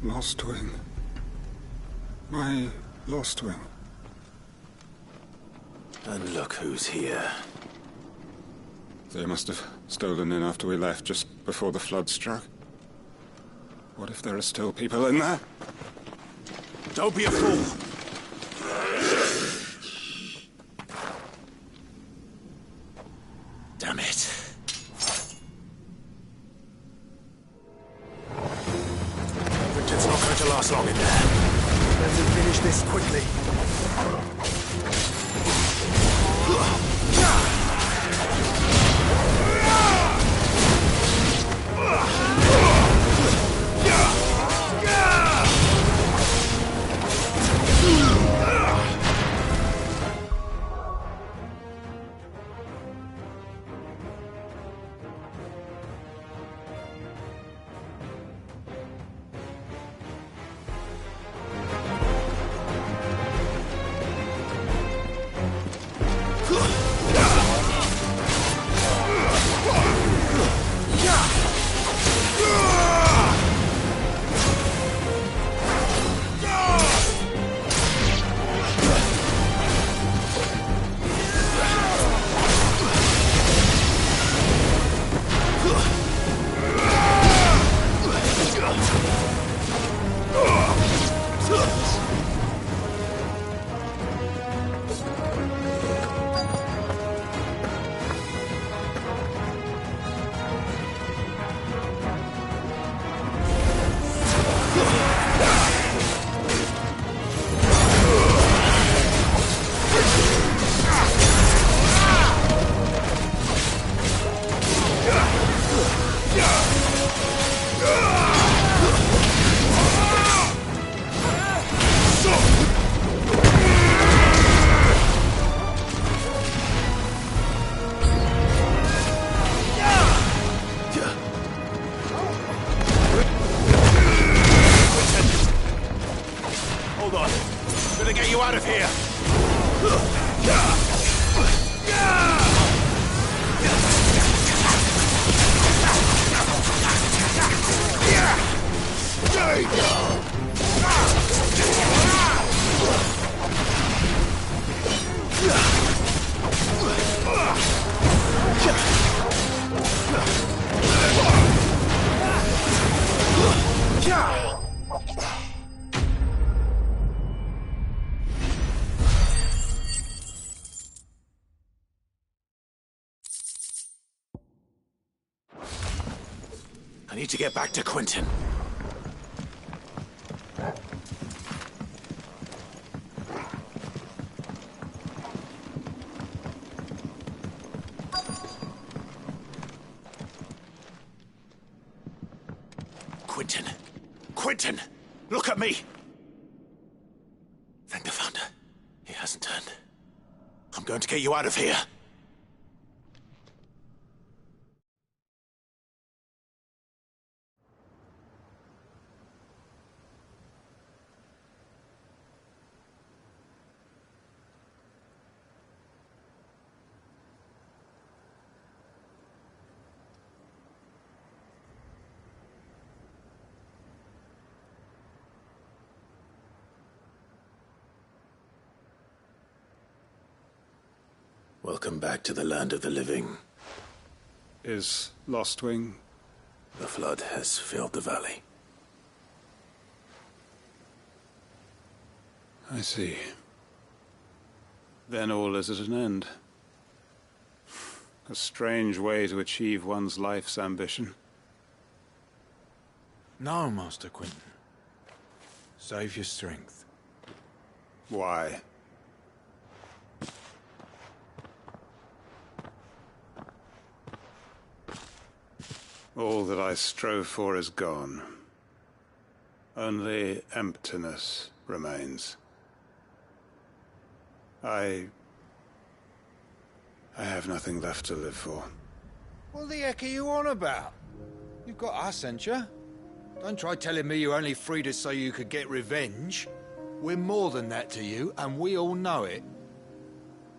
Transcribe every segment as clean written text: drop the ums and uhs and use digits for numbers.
lost wing. My lost wing. And look who's here. They must have stolen in after we left, just before the flood struck. What if there are still people in there? Don't be a fool! Damn it. Richard's not going to last long in there. Let's finish this quickly. I need to get back to Quentin. Quentin! Quentin! Look at me! Thank the Founder. He hasn't turned. I'm going to get you out of here. Welcome back to the land of the living. Is Lost Wing? The flood has filled the valley. I see. Then all is at an end. A strange way to achieve one's life's ambition. No, Master Quentin. Save your strength. Why? All that I strove for is gone. Only emptiness remains. I have nothing left to live for. What the heck are you on about? You've got us, ain't you? Don't try telling me you only freed us so you could get revenge. We're more than that to you, and we all know it.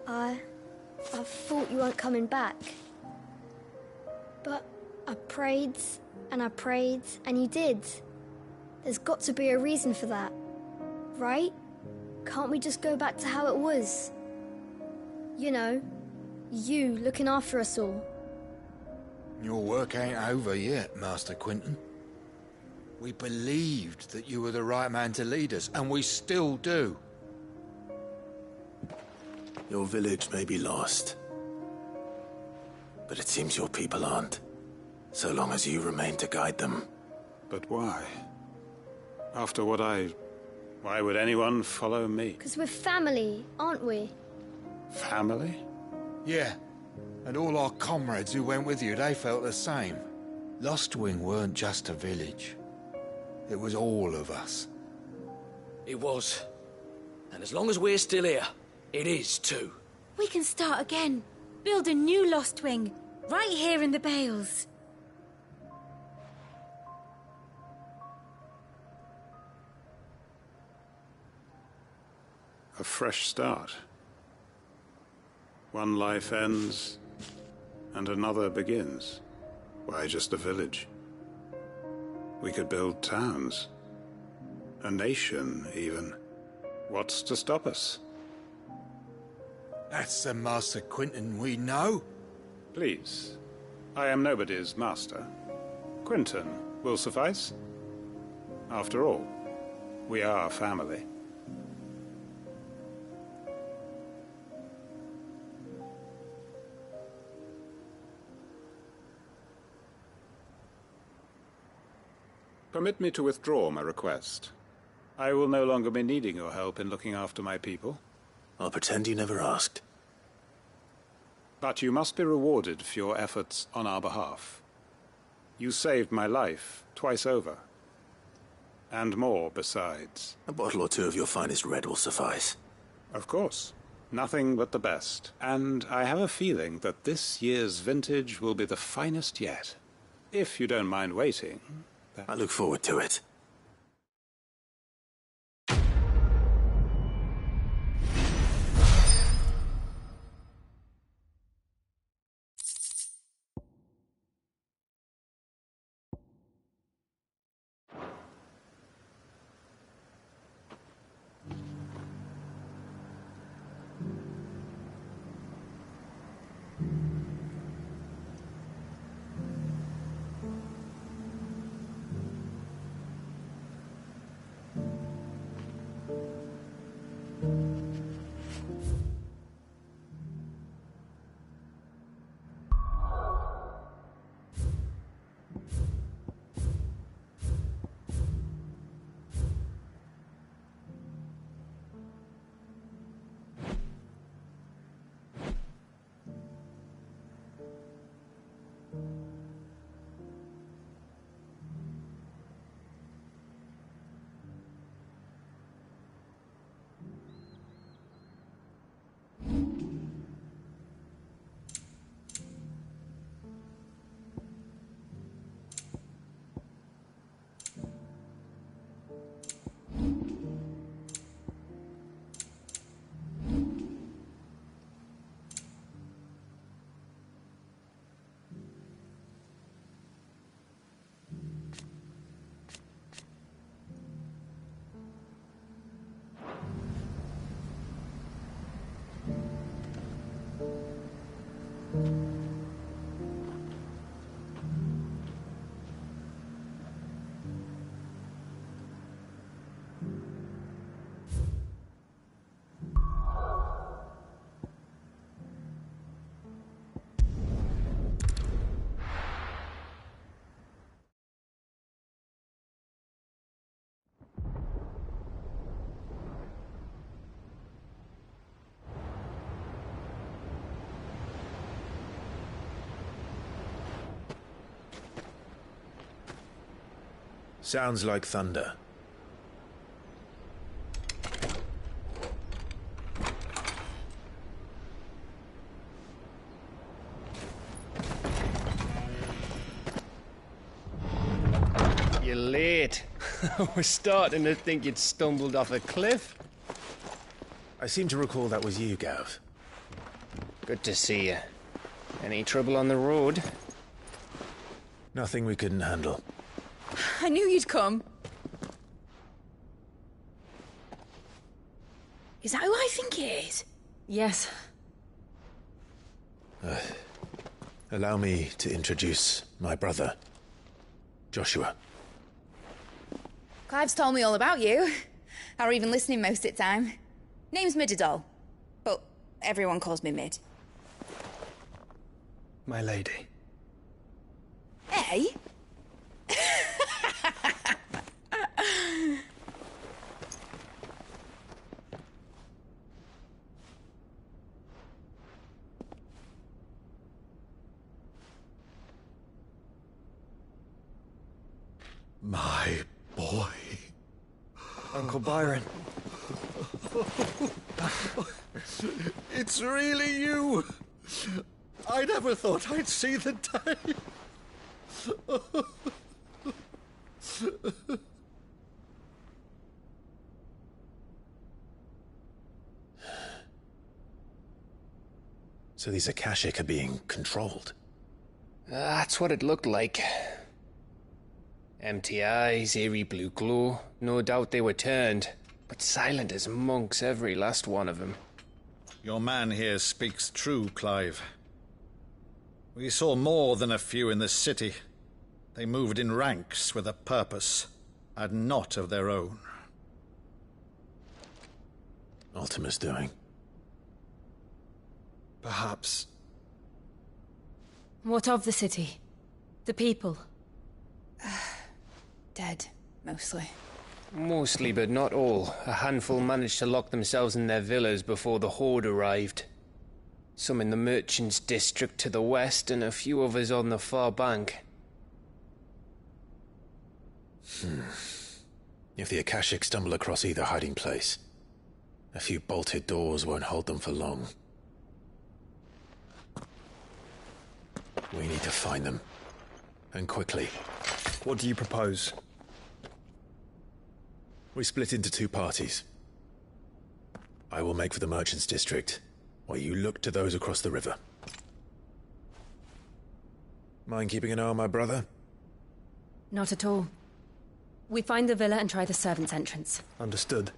I thought you weren't coming back. But I prayed, and you did. There's got to be a reason for that, right? Can't we just go back to how it was? You know, you looking after us all. Your work ain't over yet, Master Quinton. We believed that you were the right man to lead us, and we still do. Your village may be lost, but it seems your people aren't, so long as you remain to guide them. But why? After what why would anyone follow me? 'Cause we're family, aren't we? Family? Yeah, and all our comrades who went with you, they felt the same. Lostwing weren't just a village. It was all of us. It was. And as long as we're still here, it is too. We can start again. Build a new Lost Wing, right here in the Bales. A fresh start. One life ends, and another begins. Why just a village? We could build towns. A nation, even. What's to stop us? That's the Master Quinton we know. Please. I am nobody's master. Quinton will suffice. After all, we are family. Permit me to withdraw my request. I will no longer be needing your help in looking after my people. I'll pretend you never asked. But you must be rewarded for your efforts on our behalf. You saved my life twice over. And more besides. A bottle or two of your finest red will suffice. Of course. Nothing but the best. And I have a feeling that this year's vintage will be the finest yet. If you don't mind waiting. I look forward to it. Sounds like thunder. You're late. I was starting to think you'd stumbled off a cliff. I seem to recall that was you, Gav. Good to see you. Any trouble on the road? Nothing we couldn't handle. I knew you'd come. Is that who I think it is? Yes. Allow me to introduce my brother, Joshua. Clive's told me all about you. Or even listening most of the time. Name's Midadol, but everyone calls me Mid. My lady. Hey? My boy. Uncle Byron. It's really you. I never thought I'd see the day. So these Akashic are being controlled? That's what it looked like. Empty eyes, eerie blue glow. No doubt they were turned, but silent as monks, every last one of them. Your man here speaks true, Clive. We saw more than a few in the city. They moved in ranks with a purpose, and not of their own. Ultima's doing. Perhaps. What of the city? The people? Dead, mostly. Mostly, but not all. A handful managed to lock themselves in their villas before the Horde arrived. Some in the merchants' district to the west, and a few others on the far bank. If the Akashic stumble across either hiding place, a few bolted doors won't hold them for long. We need to find them. And quickly. What do you propose? We split into two parties. I will make for the merchants' district, while you look to those across the river. Mind keeping an eye on my brother? Not at all. We find the villa and try the servants' entrance. Understood.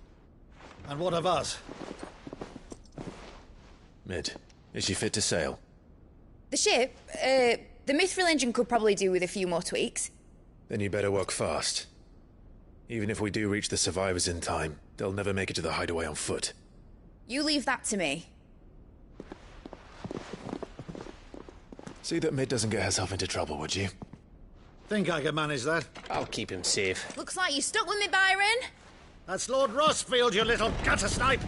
And what of us? Mid, is she fit to sail? The ship, the Mithril engine could probably do with a few more tweaks. Then you better work fast. Even if we do reach the survivors in time, they'll never make it to the hideaway on foot. You leave that to me. See that Mid doesn't get herself into trouble, would you? Think I can manage that? I'll keep him safe. Looks like you stuck with me, Byron. That's Lord Rossfield, you little gutter snipe!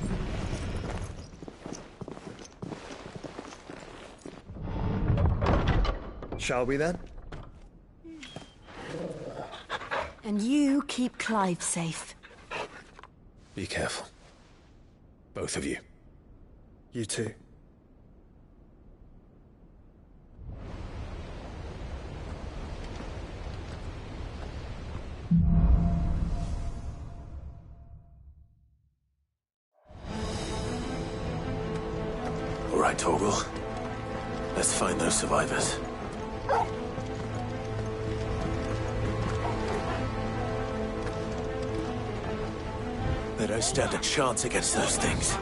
Shall we then? And you keep Clive safe. Be careful. Both of you. You too. All right, Torgal. Let's find those survivors. They don't stand a chance against those things.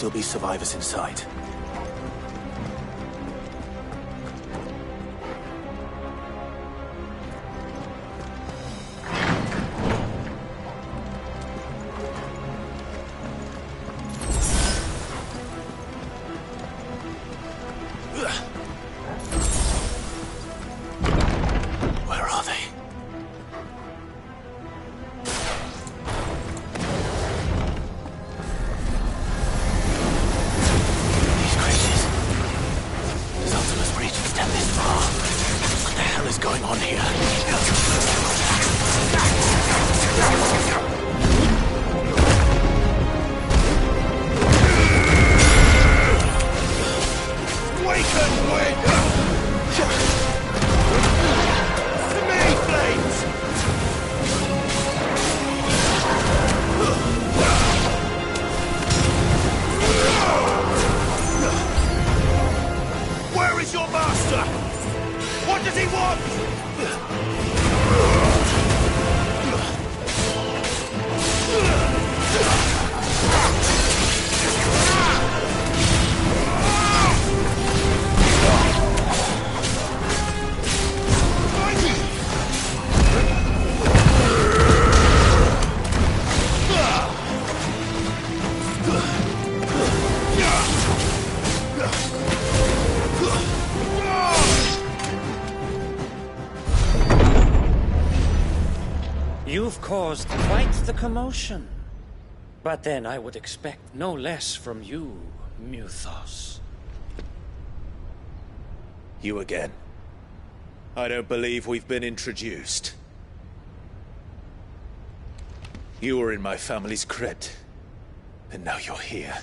still be survivors inside. Where are they? These creatures. Does Ultimus reach extend this far? What the hell is going on here? Where is your master? What does he want? You've caused quite the commotion. But then I would expect no less from you, Muthos. You again. I don't believe we've been introduced. You were in my family's crypt. And now you're here.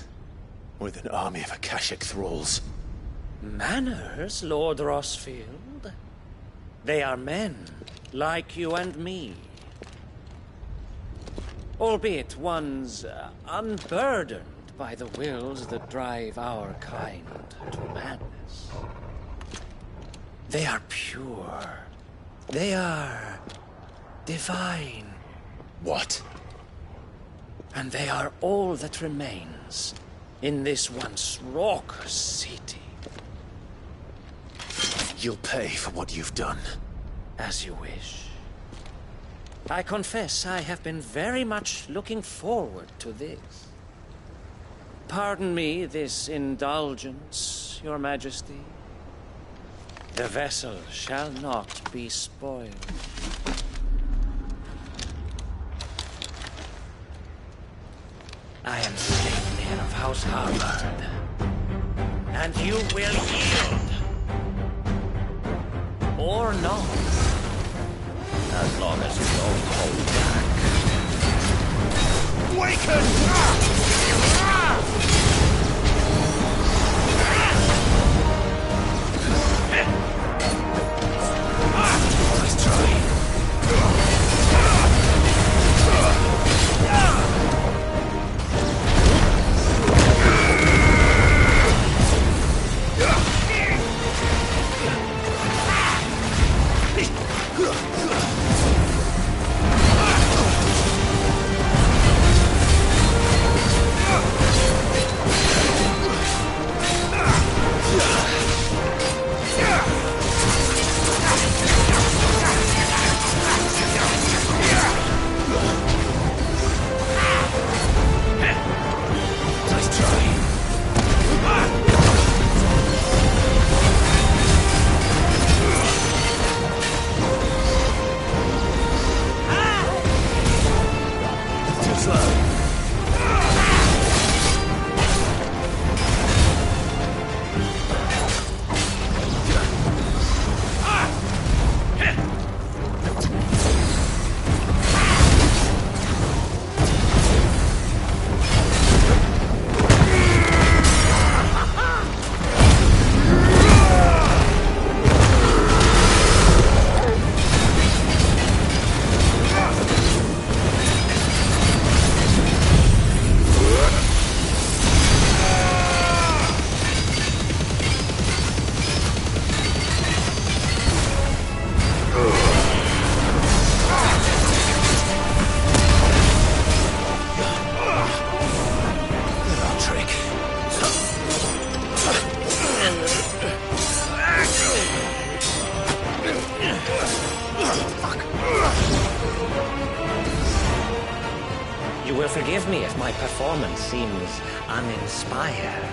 With an army of Akashic thralls. Manners, Lord Rossfield? They are men, like you and me. Albeit ones unburdened by the wills that drive our kind to madness. They are pure. They are divine. What? And they are all that remains in this once raucous city. You'll pay for what you've done. As you wish. I confess I have been very much looking forward to this. Pardon me this indulgence, Your Majesty. The vessel shall not be spoiled. I am Sleipnir of House Harvard, and you will yield. Or not. As long as you don't hold back. Waken! Nice try. performance seems uninspired.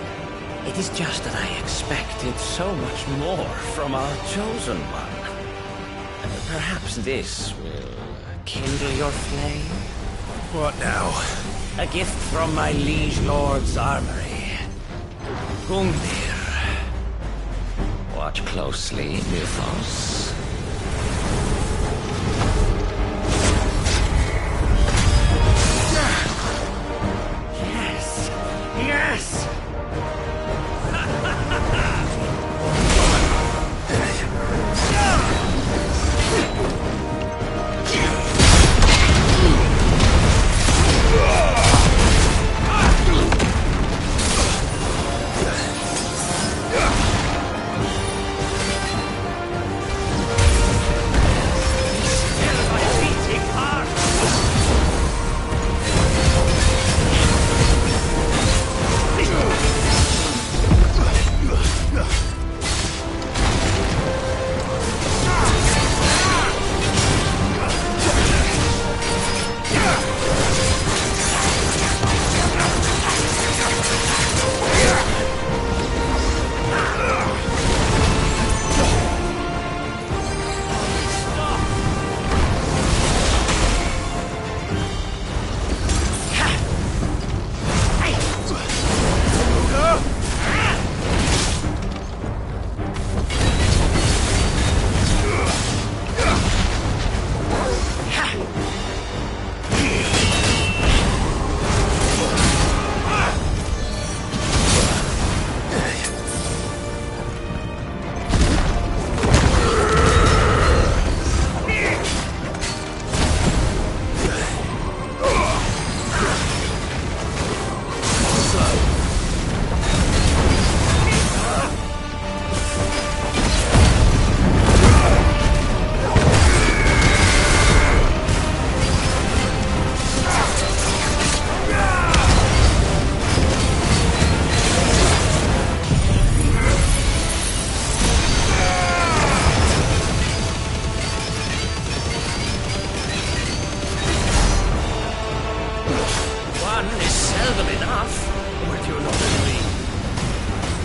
It is just that I expected so much more from our chosen one. Perhaps this will kindle your flame? What now? A gift from my liege lord's armory. Gungnir. Watch closely, Mythos. Yes! Yes!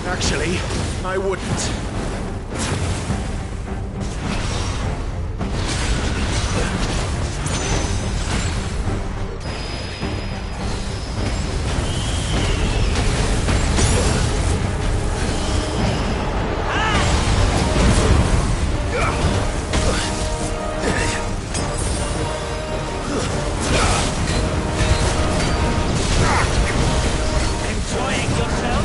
Actually, I wouldn't. Enjoying yourself?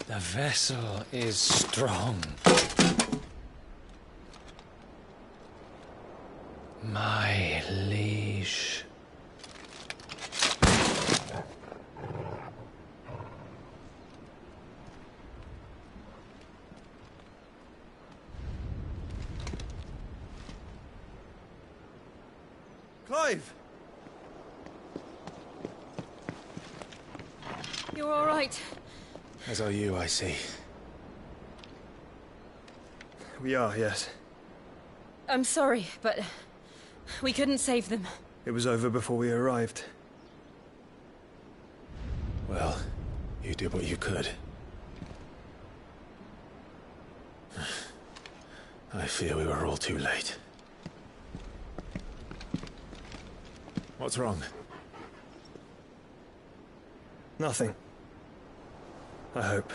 The vessel is strong. My liege. Clive! You're all right. As are you, I see. We are, yes. I'm sorry, but we couldn't save them. It was over before we arrived. Well, you did what you could. I fear we were all too late. What's wrong? Nothing. I hope.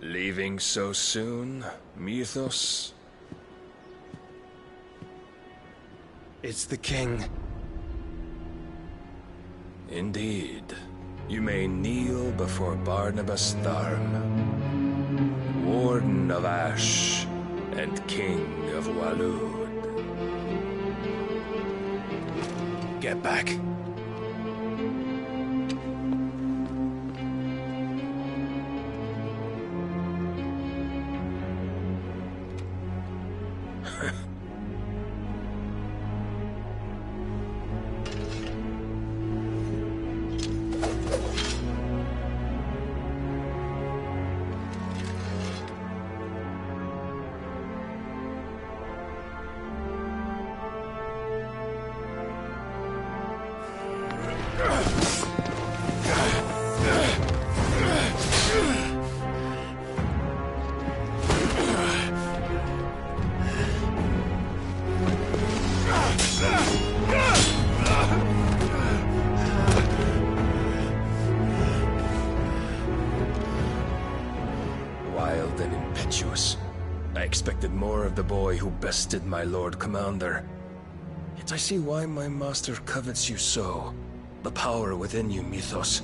Leaving so soon, Mythos? It's the king. Indeed. You may kneel before Barnabas Tharm, Warden of Ash and King of Waloed. Get back. Wild and impetuous. I expected more of the boy who bested my Lord Commander. Yet I see why my master covets you so. The power within you, Mythos.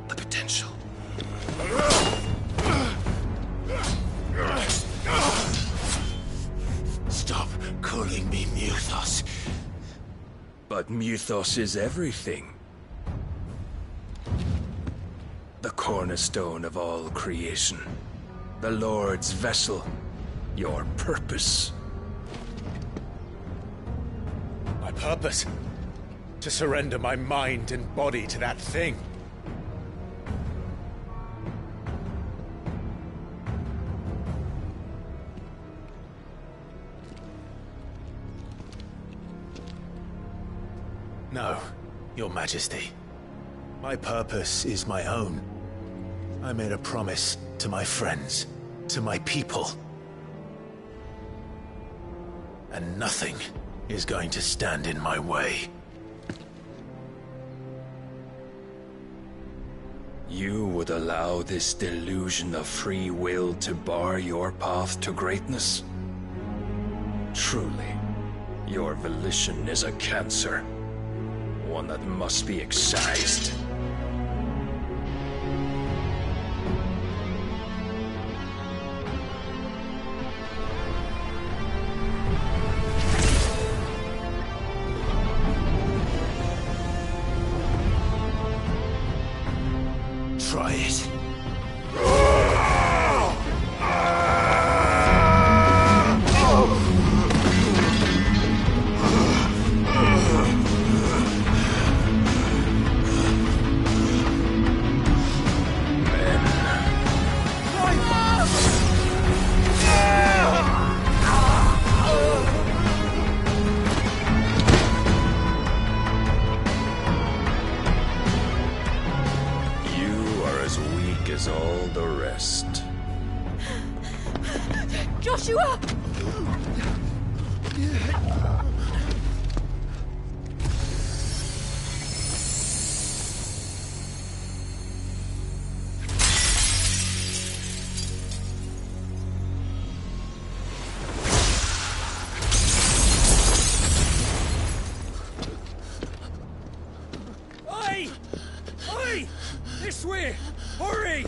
The potential. Stop calling me Mythos. But Mythos is everything. The cornerstone of all creation. The Lord's vessel. Your purpose. My purpose? To surrender my mind and body to that thing. No, Your Majesty. My purpose is my own. I made a promise to my friends, to my people. And nothing is going to stand in my way. You would allow this delusion of free will to bar your path to greatness? Truly, your volition is a cancer. One that must be excised. Try it. As all the rest. Joshua! Hurry!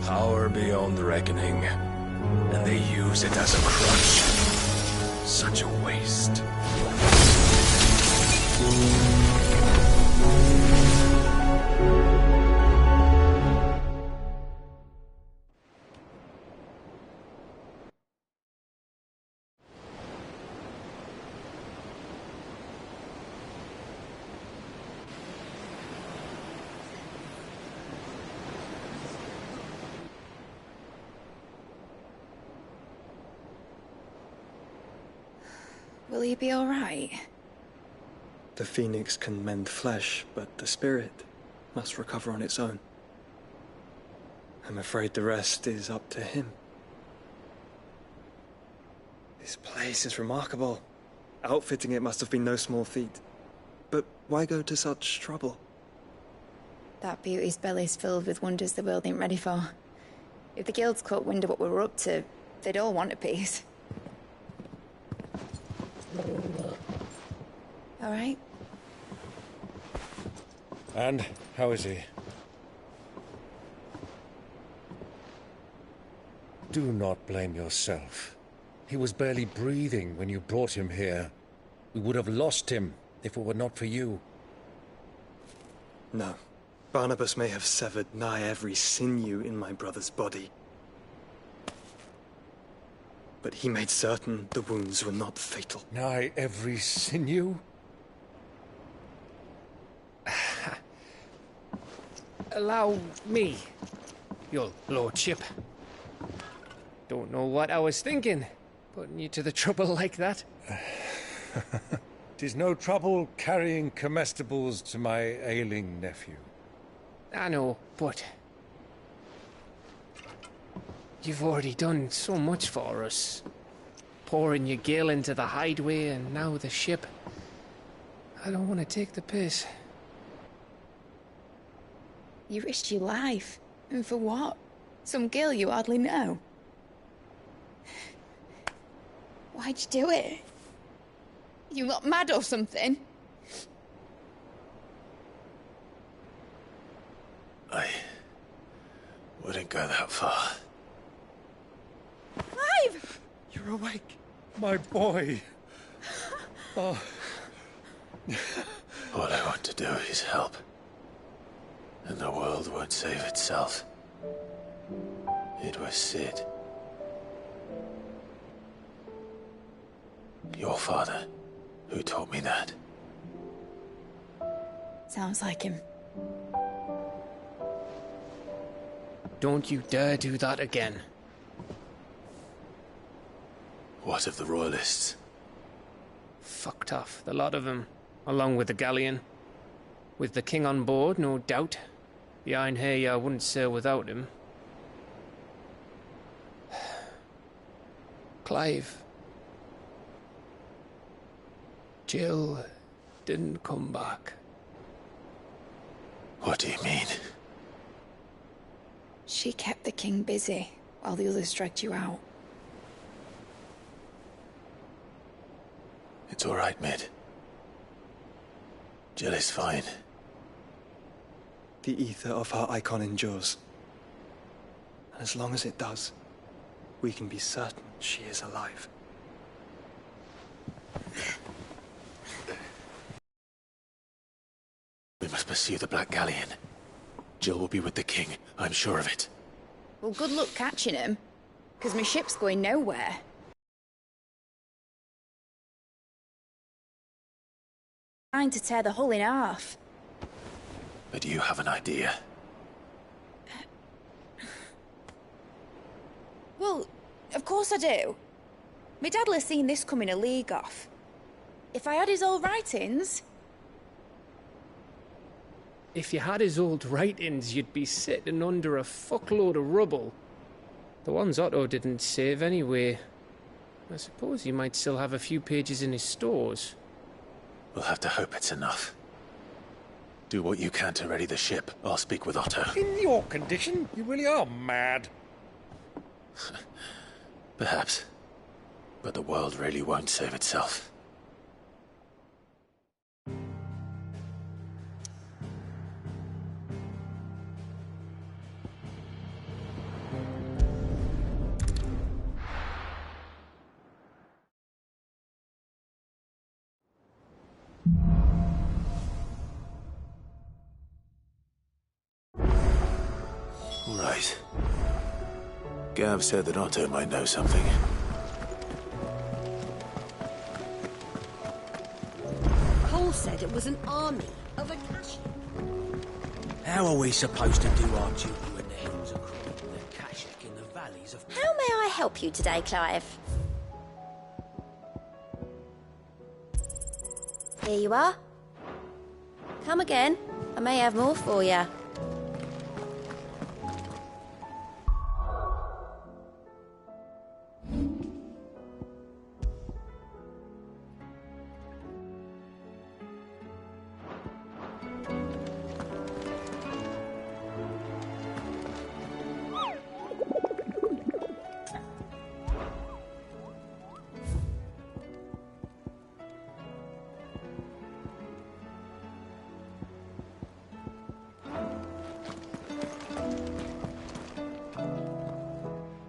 Power beyond reckoning, and they use it as a crutch. Such a waste. Will he be all right? The phoenix can mend flesh, but the spirit must recover on its own. I'm afraid the rest is up to him. This place is remarkable. Outfitting it must have been no small feat. But why go to such trouble? That beauty's belly's filled with wonders the world ain't ready for. If the guilds caught wind of what we were up to, they'd all want a piece. All right? And how is he? Do not blame yourself. He was barely breathing when you brought him here. We would have lost him if it were not for you. No. Barnabas may have severed nigh every sinew in my brother's body. But he made certain the wounds were not fatal. Nigh every sinew? Allow me, your lordship. Don't know what I was thinking, putting you to the trouble like that. 'Tis no trouble carrying comestibles to my ailing nephew. I know, but you've already done so much for us. Pouring your gil into the hideaway and now the ship. I don't want to take the piss. You risked your life. And for what? Some girl you hardly know. Why'd you do it? You not mad or something? I wouldn't go that far. Clive! You're awake, my boy. Oh. All I want to do is help. And the world won't save itself. It was Sid. Your father, who taught me that. Sounds like him. Don't you dare do that again. What of the Royalists? Fucked off, the lot of them, along with the galleon. With the king on board, no doubt. Behind here, I wouldn't sail without him. Clive. Jill didn't come back. What do you mean? She kept the king busy while the others dragged you out. It's all right, Mid. Jill is fine. The ether of her icon endures. And as long as it does, we can be certain she is alive. We must pursue the Black Galleon. Jill will be with the king, I'm sure of it. Well, good luck catching him, because my ship's going nowhere. Trying to tear the hull in half. But you have an idea. Well, of course I do. My dad'll have seen this coming a league off. If I had his old writings... If you had his old writings, you'd be sitting under a fuckload of rubble. The ones Otto didn't save anyway. I suppose he might still have a few pages in his stores. We'll have to hope it's enough. Do what you can to ready the ship. I'll speak with Otto. In your condition, you really are mad. Perhaps. But the world really won't save itself. Right. Gav said that Otto might know something. Cole said it was an army of Akashi. How are we supposed to do our duty when the hills are crawling with Akashic in the valleys of... How may I help you today, Clive? Here you are. Come again. I may have more for you.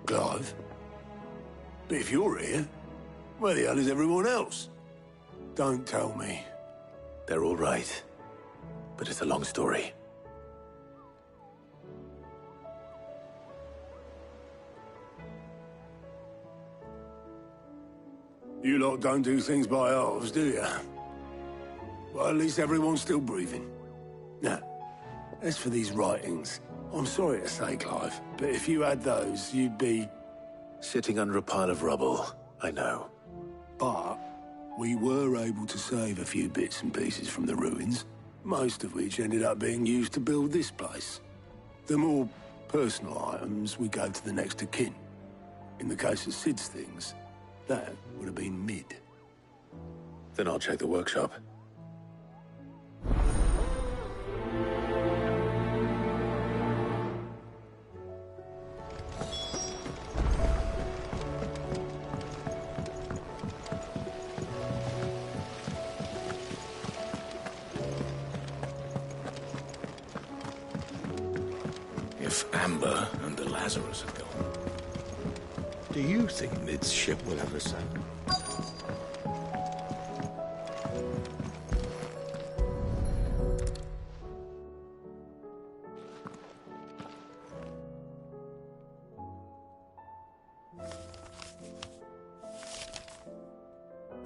Clive? But if you're here, where the hell is everyone else? Don't tell me. They're all right. But it's a long story. You lot don't do things by halves, do you? Well, at least everyone's still breathing. Now, as for these writings, I'm sorry to say, Clive, but if you had those, you'd be... Sitting under a pile of rubble, I know. But we were able to save a few bits and pieces from the ruins, most of which ended up being used to build this place. The more personal items we gave to the next of kin. In the case of Sid's things, that would have been mid. Then I'll check the workshop. If Amber and the Lazarus are gone, do you think Mid's ship will ever sail?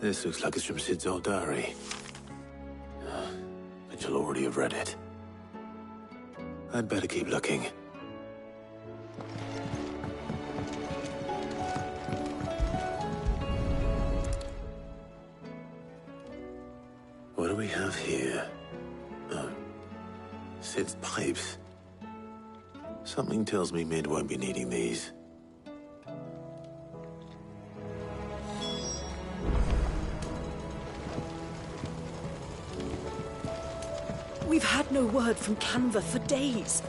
This looks like it's from Sid's old diary. But you'll already have read it. I'd better keep looking. What do we have here? Oh, Sid's pipes. Something tells me Mid won't be needing these. We've had no word from Canva for days.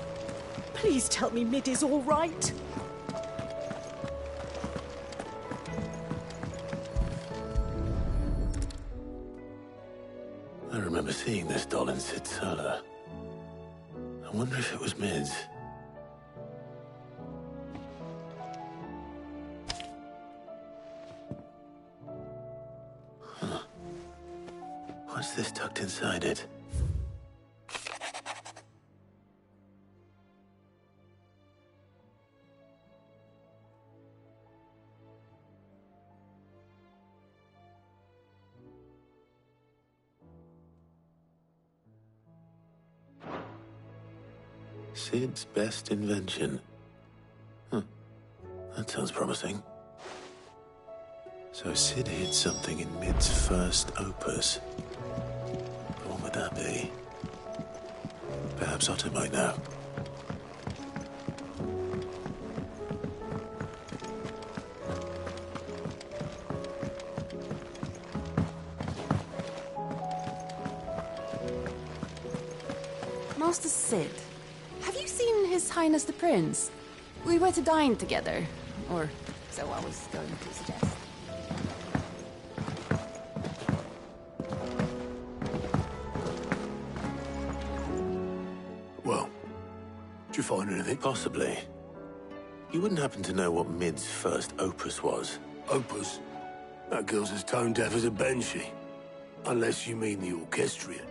Please tell me Mid is all right. I remember seeing this doll in Sid's cellar. I wonder if it was Mid's. Huh. What's this tucked inside it? Sid's best invention. Huh. That sounds promising. So Sid hid something in Mid's first opus. What would that be? Perhaps Otto might know. Master Sid, have you seen His Highness the Prince? We were to dine together, or so I was going to suggest. Well, did you find anything? Possibly. You wouldn't happen to know what Mid's first opus was? Opus? That girl's as tone deaf as a banshee. Unless you mean the orchestrion.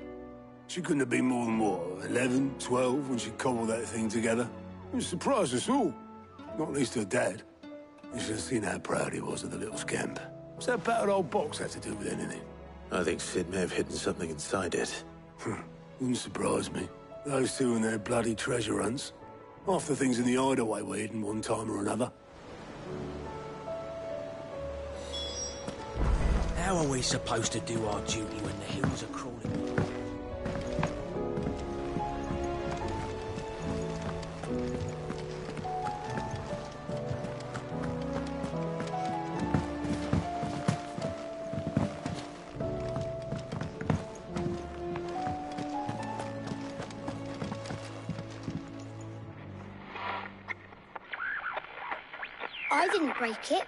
She couldn't have been more than, what, 11, 12 when she cobbled that thing together? It surprised us all. Not least her dad. You should have seen how proud he was of the little scamp. What's that battered old box have to do with anything? I think Sid may have hidden something inside it. Wouldn't surprise me. Those two and their bloody treasure hunts. Half the things in the hideaway were hidden one time or another. How are we supposed to do our duty when the hills are crawling? I didn't break it.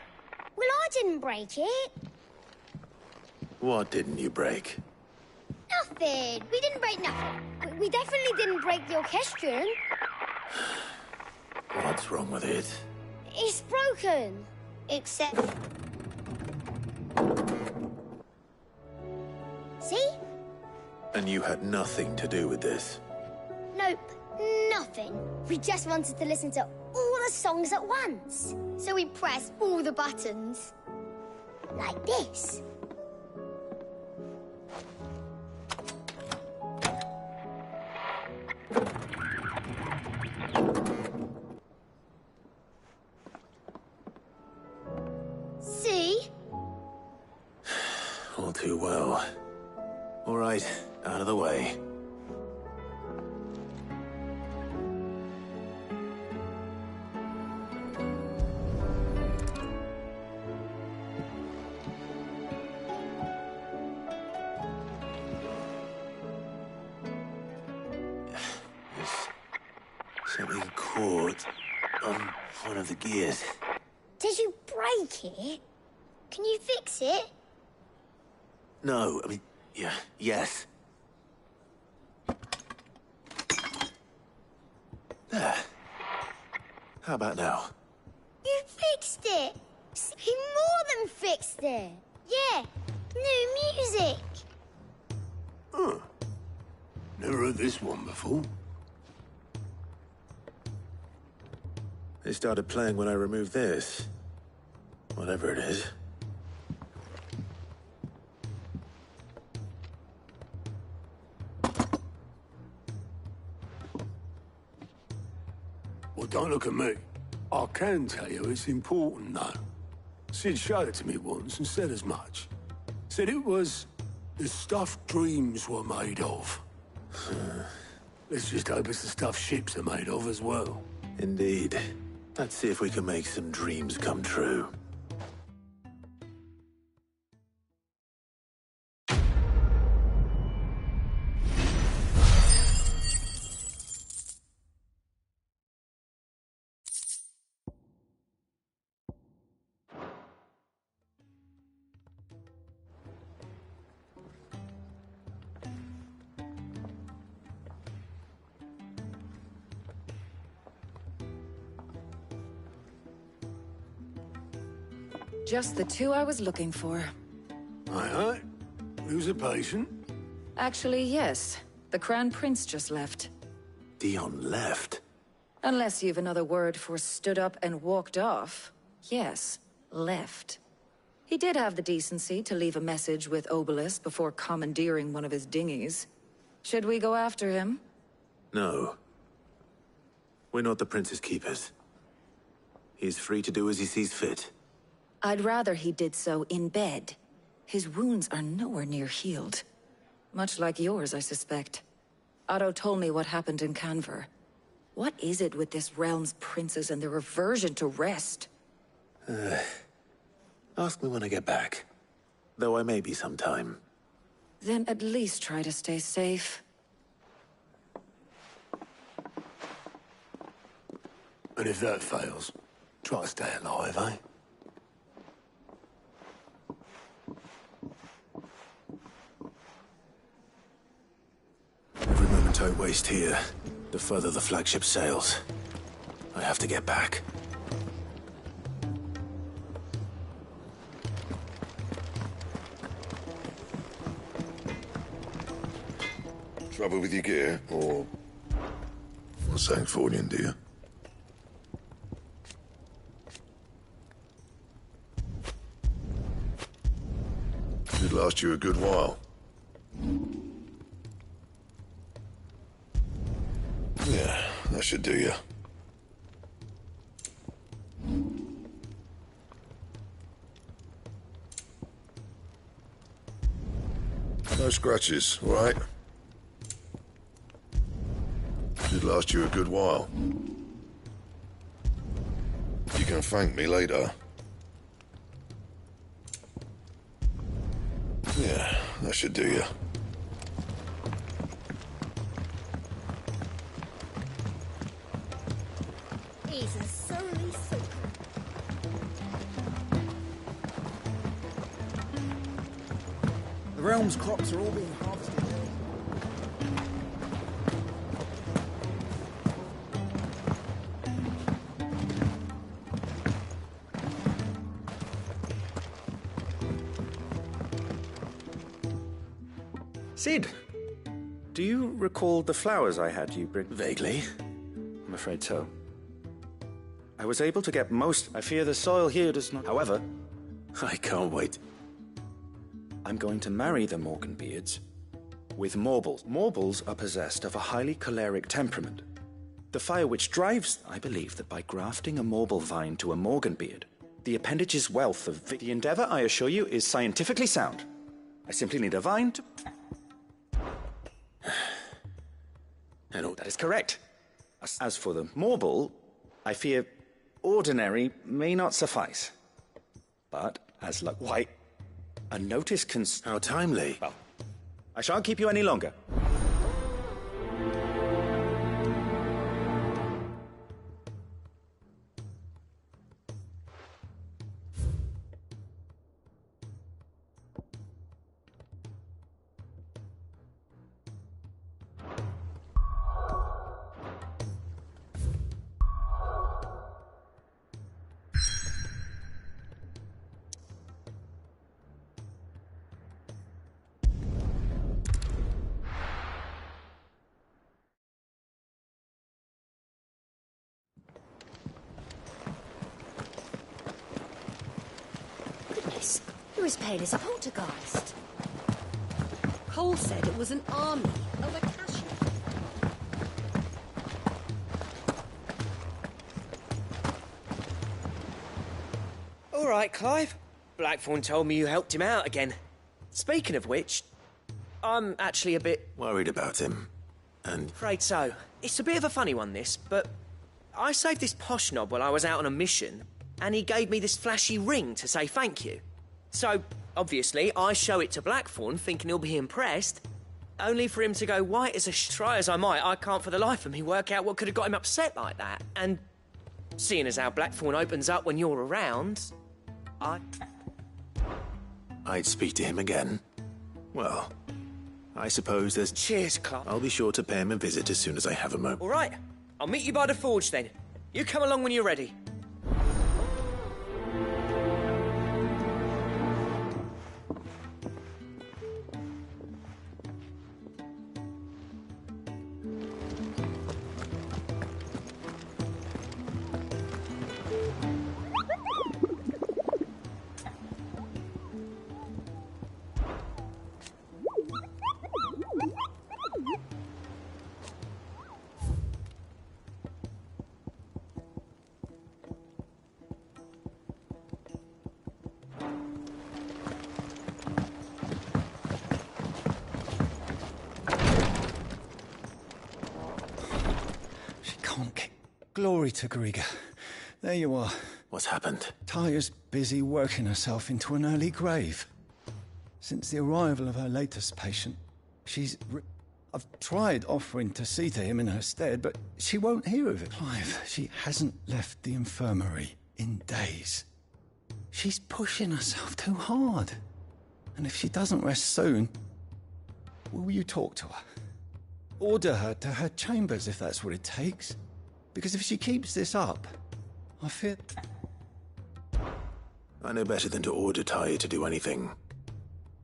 Well, I didn't break it. What didn't you break? Nothing. We didn't break nothing. We definitely didn't break the orchestrion. What's wrong with it? It's broken. Except... See? And you had nothing to do with this? Nope. Nothing. We just wanted to listen to all the songs at once. So we pressed all the buttons. Like this. See? All too well. All right, out of the way. Something caught on one of the gears. Did you break it? Can you fix it? No, I mean, yeah, yes. There. How about now? You fixed it! He more than fixed it! Yeah, new music! Huh. Never heard this one before. They started playing when I removed this. Whatever it is. Well, don't look at me. I can tell you it's important, though. Sid showed it to me once and said as much. Said it was the stuff dreams were made of. Let's just hope it's the stuff ships are made of as well. Indeed. Let's see if we can make some dreams come true. Just the two I was looking for. Aye. Who's a patient? Actually, yes. The Crown Prince just left. Dion left? Unless you've another word for stood up and walked off. Yes, left. He did have the decency to leave a message with Obelisk before commandeering one of his dinghies. Should we go after him? No. We're not the Prince's keepers. He's free to do as he sees fit. I'd rather he did so in bed. His wounds are nowhere near healed. Much like yours, I suspect. Otto told me what happened in Canver. What is it with this realm's princes and their aversion to rest? Ask me when I get back. Though I may be sometime. Then at least try to stay safe. And if that fails, try to stay alive, eh? Don't waste here. The further the flagship sails, I have to get back. Trouble with your gear, or something falling, do you? Should last you a good while. Yeah, that should do you. No scratches, all right? Should last you a good while. You can thank me later. Yeah, that should do you. He's a surly super. The realm's crops are all being harvested. Sid, do you recall the flowers I had you bring? Vaguely. I'm afraid so. I was able to get most. I fear the soil here does not. However, I can't wait. I'm going to marry the Morganbeards with Morbles. Morbles are possessed of a highly choleric temperament. The fire which drives, I believe that by grafting a Morble vine to a Morganbeard, the appendage's wealth of the endeavor, I assure you, is scientifically sound. I simply need a vine to... I know that is correct. As for the Morble, I fear ordinary may not suffice. But, as luck... Why, a notice can... How timely. Well, I shan't keep you any longer. Goodness, who is paid as a poltergeist? Cole said it was an army of Akasha. All right, Clive. Blackthorn told me you helped him out again. Speaking of which, I'm actually a bit... worried about him. And... afraid so. It's a bit of a funny one, this, but... I saved this posh knob while I was out on a mission, and he gave me this flashy ring to say thank you. So, obviously, I show it to Blackthorn, thinking he'll be impressed, only for him to go white as a try as I might, I can't for the life of me work out what could have got him upset like that. And seeing as how Blackthorn opens up when you're around, I'd speak to him again. Well, I suppose there's... Cheers, Clark. I'll be sure to pay him a visit as soon as I have a moment. All right, I'll meet you by the forge then. You come along when you're ready. Glory to Griga. There you are. What's happened? Talia's busy working herself into an early grave. Since the arrival of her latest patient, I've tried offering to see to him in her stead, but she won't hear of it. Clive, she hasn't left the infirmary in days. She's pushing herself too hard. And if she doesn't rest soon, will you talk to her? order her to her chambers if that's what it takes. Because if she keeps this up, I fear... I know better than to order Talia to do anything.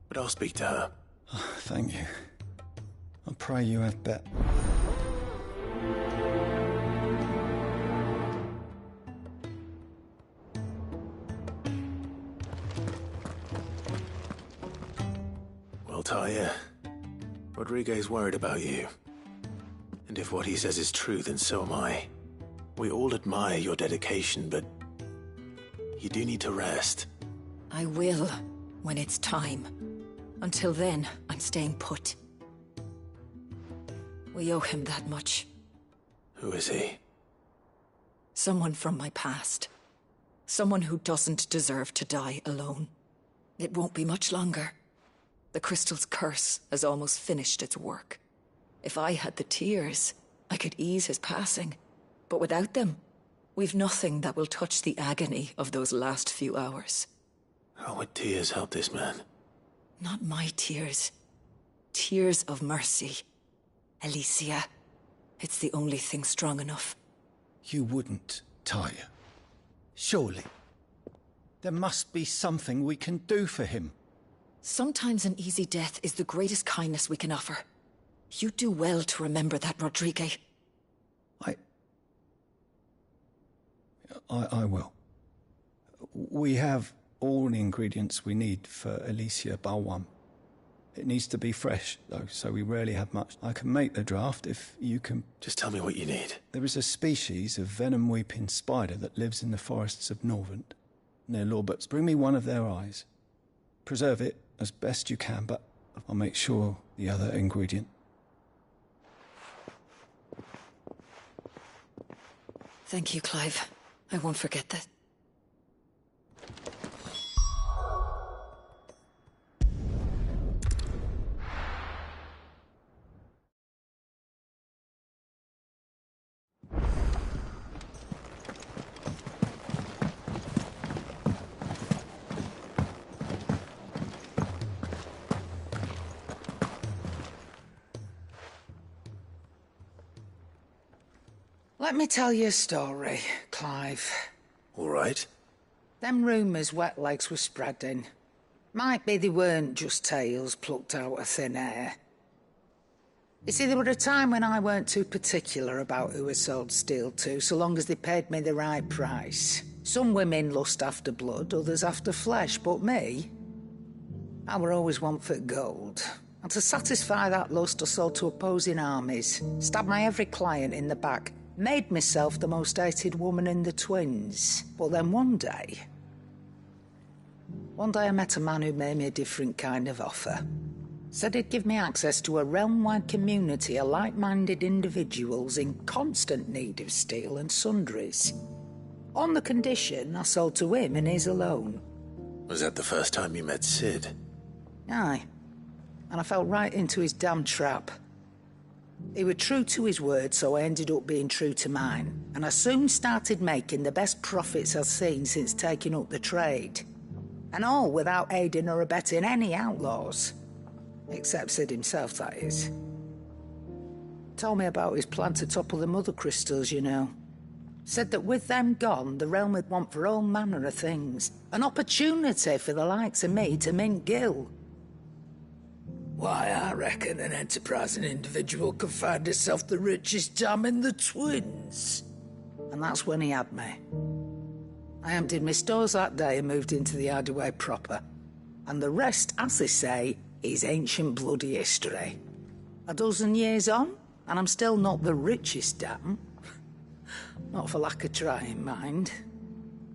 But I'll speak to her. Oh, thank you. I pray you have bet. Well, Talia, Rodriguez worried about you. And if what he says is true, then so am I. We all admire your dedication, but you do need to rest. I will, when it's time. Until then, I'm staying put. We owe him that much. Who is he? Someone from my past. Someone who doesn't deserve to die alone. It won't be much longer. The crystal's curse has almost finished its work. If I had the tears, I could ease his passing. But without them, we've nothing that will touch the agony of those last few hours. How would tears help this man? Not my tears. Tears of mercy. Alicia. It's the only thing strong enough. You wouldn't, Talia. Surely. There must be something we can do for him. Sometimes an easy death is the greatest kindness we can offer. You do well to remember that, Rodriguez. I will. We have all the ingredients we need for Alicia Balwam. It needs to be fresh, though, so we rarely have much. I can make the draft if you can... Just tell me what you need. There is a species of venom-weeping spider that lives in the forests of Norvent, near Lorberts. Bring me one of their eyes. Preserve it as best you can, but I'll make sure the other ingredient... Thank you, Clive. I won't forget that. Let me tell you a story, Clive. All right. Them rumours Wetlegs were spreading. Might be they weren't just tales plucked out of thin air. You see, there were a time when I weren't too particular about who I sold steel to, so long as they paid me the right price. Some women lust after blood, others after flesh, but me, I were always one for gold. And to satisfy that lust, I sold to opposing armies, stabbed my every client in the back, made myself the most hated woman in the twins. But then one day I met a man who made me a different kind of offer. Said he'd give me access to a realm-wide community of like-minded individuals in constant need of steel and sundries. On the condition I sold to him and his alone. Was that the first time you met Sid? Aye. And I fell right into his damn trap. He was true to his word, so I ended up being true to mine. And I soon started making the best profits I've seen since taking up the trade. And all without aiding or abetting any outlaws. Except Sid himself, that is. Told me about his plan to topple the mother crystals, you know. Said that with them gone, the realm would want for all manner of things. An opportunity for the likes of me to mint gil. Why, I reckon an enterprising individual could find himself the richest dam in the twins. And that's when he had me. I emptied my stores that day and moved into the hideaway proper. And the rest, as they say, is ancient bloody history. A dozen years on, and I'm still not the richest dam. Not for lack of trying, mind.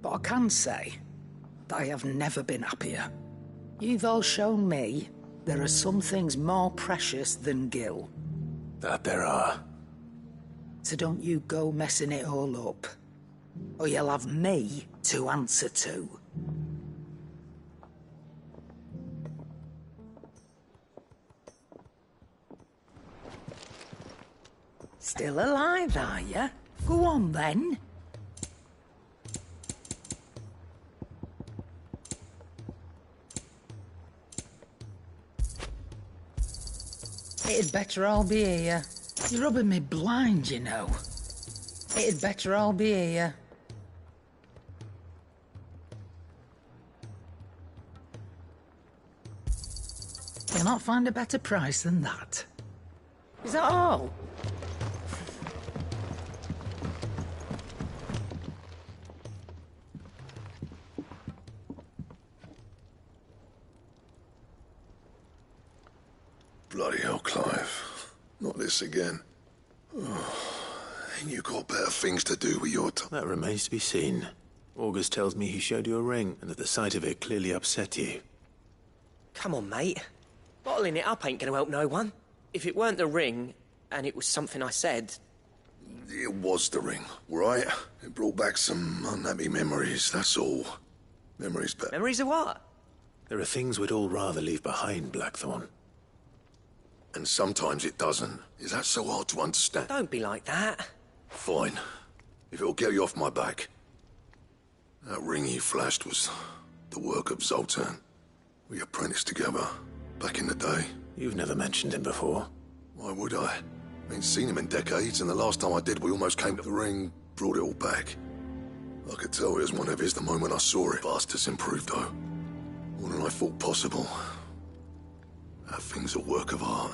But I can say that I have never been happier. You've all shown me there are some things more precious than gil. That there are. So don't you go messing it all up, or you'll have me to answer to. Still alive, are you? Go on, then. It'd better all be here. It's rubbing me blind, you know. It'd better all be here. You'll not find a better price than that. Is that all? Bloody hell, Clive. Not this again. Ain't you got better things to do with your time? That remains to be seen. August tells me he showed you a ring, and that the sight of it clearly upset you. Come on, mate. Bottling it up ain't gonna help no one. If it weren't the ring, and it was something I said... It was the ring, right? It brought back some unhappy memories, that's all. Memories, but... Memories of what? There are things we'd all rather leave behind, Blackthorn. And sometimes it doesn't. Is that so hard to understand? Don't be like that. Fine. If it'll get you off my back. That ring you flashed was the work of Zoltan. We apprenticed together, back in the day. You've never mentioned him before. Why would I? Ain't seen him in decades, and the last time I did, we almost came to the ring, brought it all back. I could tell it was one of his the moment I saw it. Bastard's improved, though. More than I thought possible. That thing's a work of art.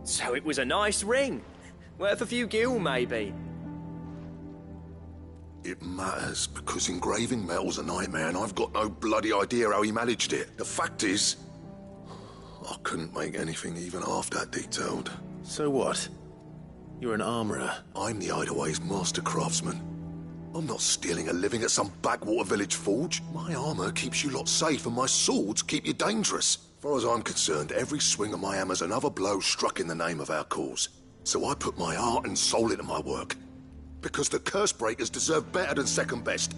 So it was a nice ring. Worth a few gil, maybe. It matters, because engraving metal's a nightmare, and I've got no bloody idea how he managed it. The fact is, I couldn't make anything even half that detailed. So what? You're an armourer. I'm the Hideaway's master craftsman. I'm not stealing a living at some backwater village forge. My armour keeps you lot safe, and my swords keep you dangerous. As far as I'm concerned, every swing of my hammer's another blow struck in the name of our cause. So I put my heart and soul into my work. Because the curse breakers deserve better than second best.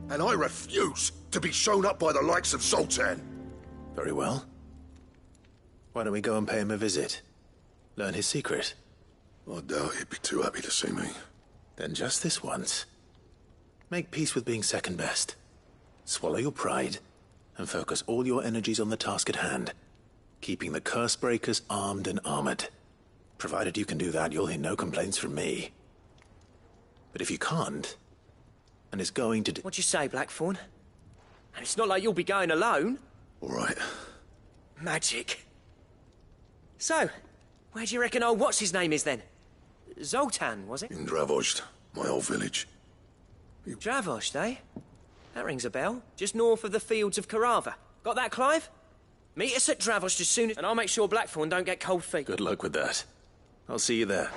And I refuse to be shown up by the likes of Zoltan. Very well. Why don't we go and pay him a visit? Learn his secret. I doubt he'd be too happy to see me. Then just this once. Make peace with being second best. Swallow your pride, and focus all your energies on the task at hand. Keeping the curse breakers armed and armored. Provided you can do that, you'll hear no complaints from me. But if you can't, and it's going to... What'd you say, Blackthorn? And it's not like you'll be going alone. All right. Magic. So, where do you reckon old what's-his-name is, then? Zoltan, was it? In Dravost, my old village. Dravost, eh? That rings a bell. Just north of the fields of Carava. Got that, Clive? Meet us at Dravost as soon as... And I'll make sure Blackthorn don't get cold feet. Good luck with that. I'll see you there.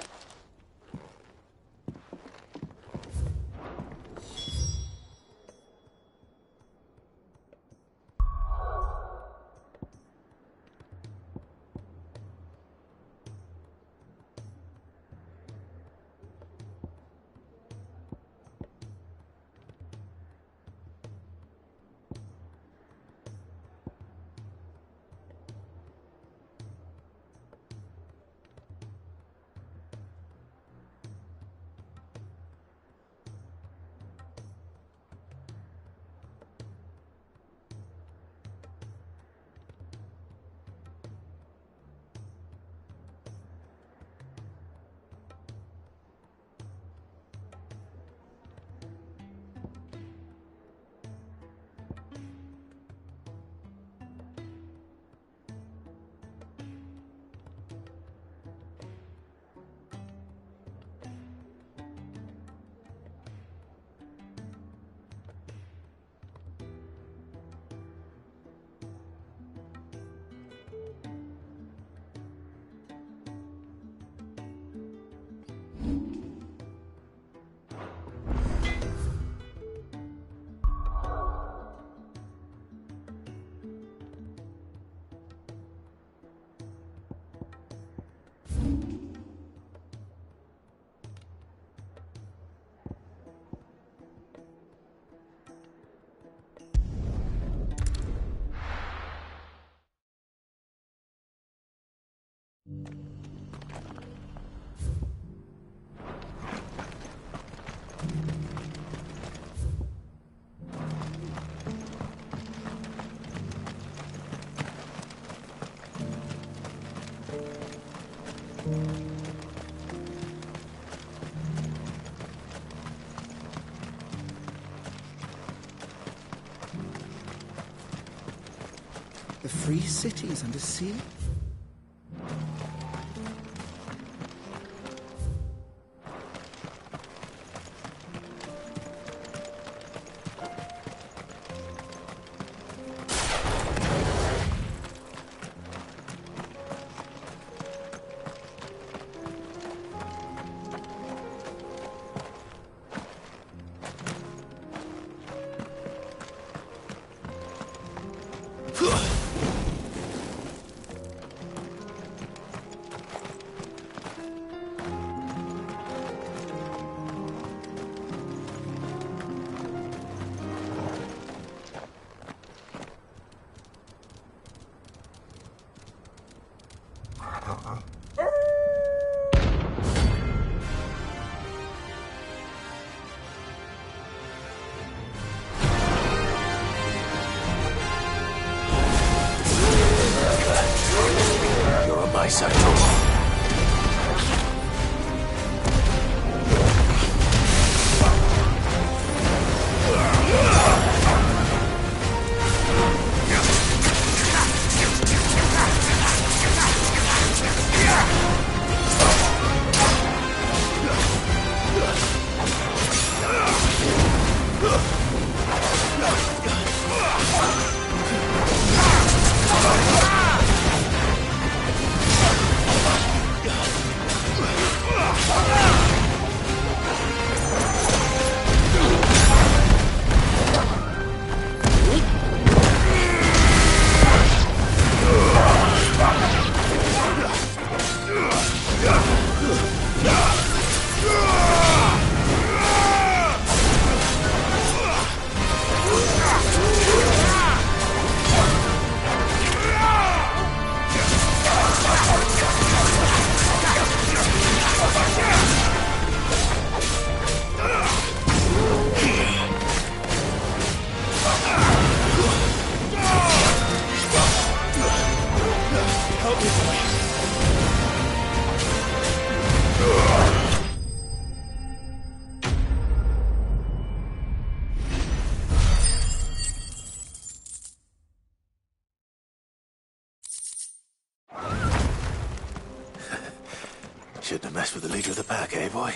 The free cities under sea? You're on my side. Shouldn't have messed with the leader of the pack, eh, boy?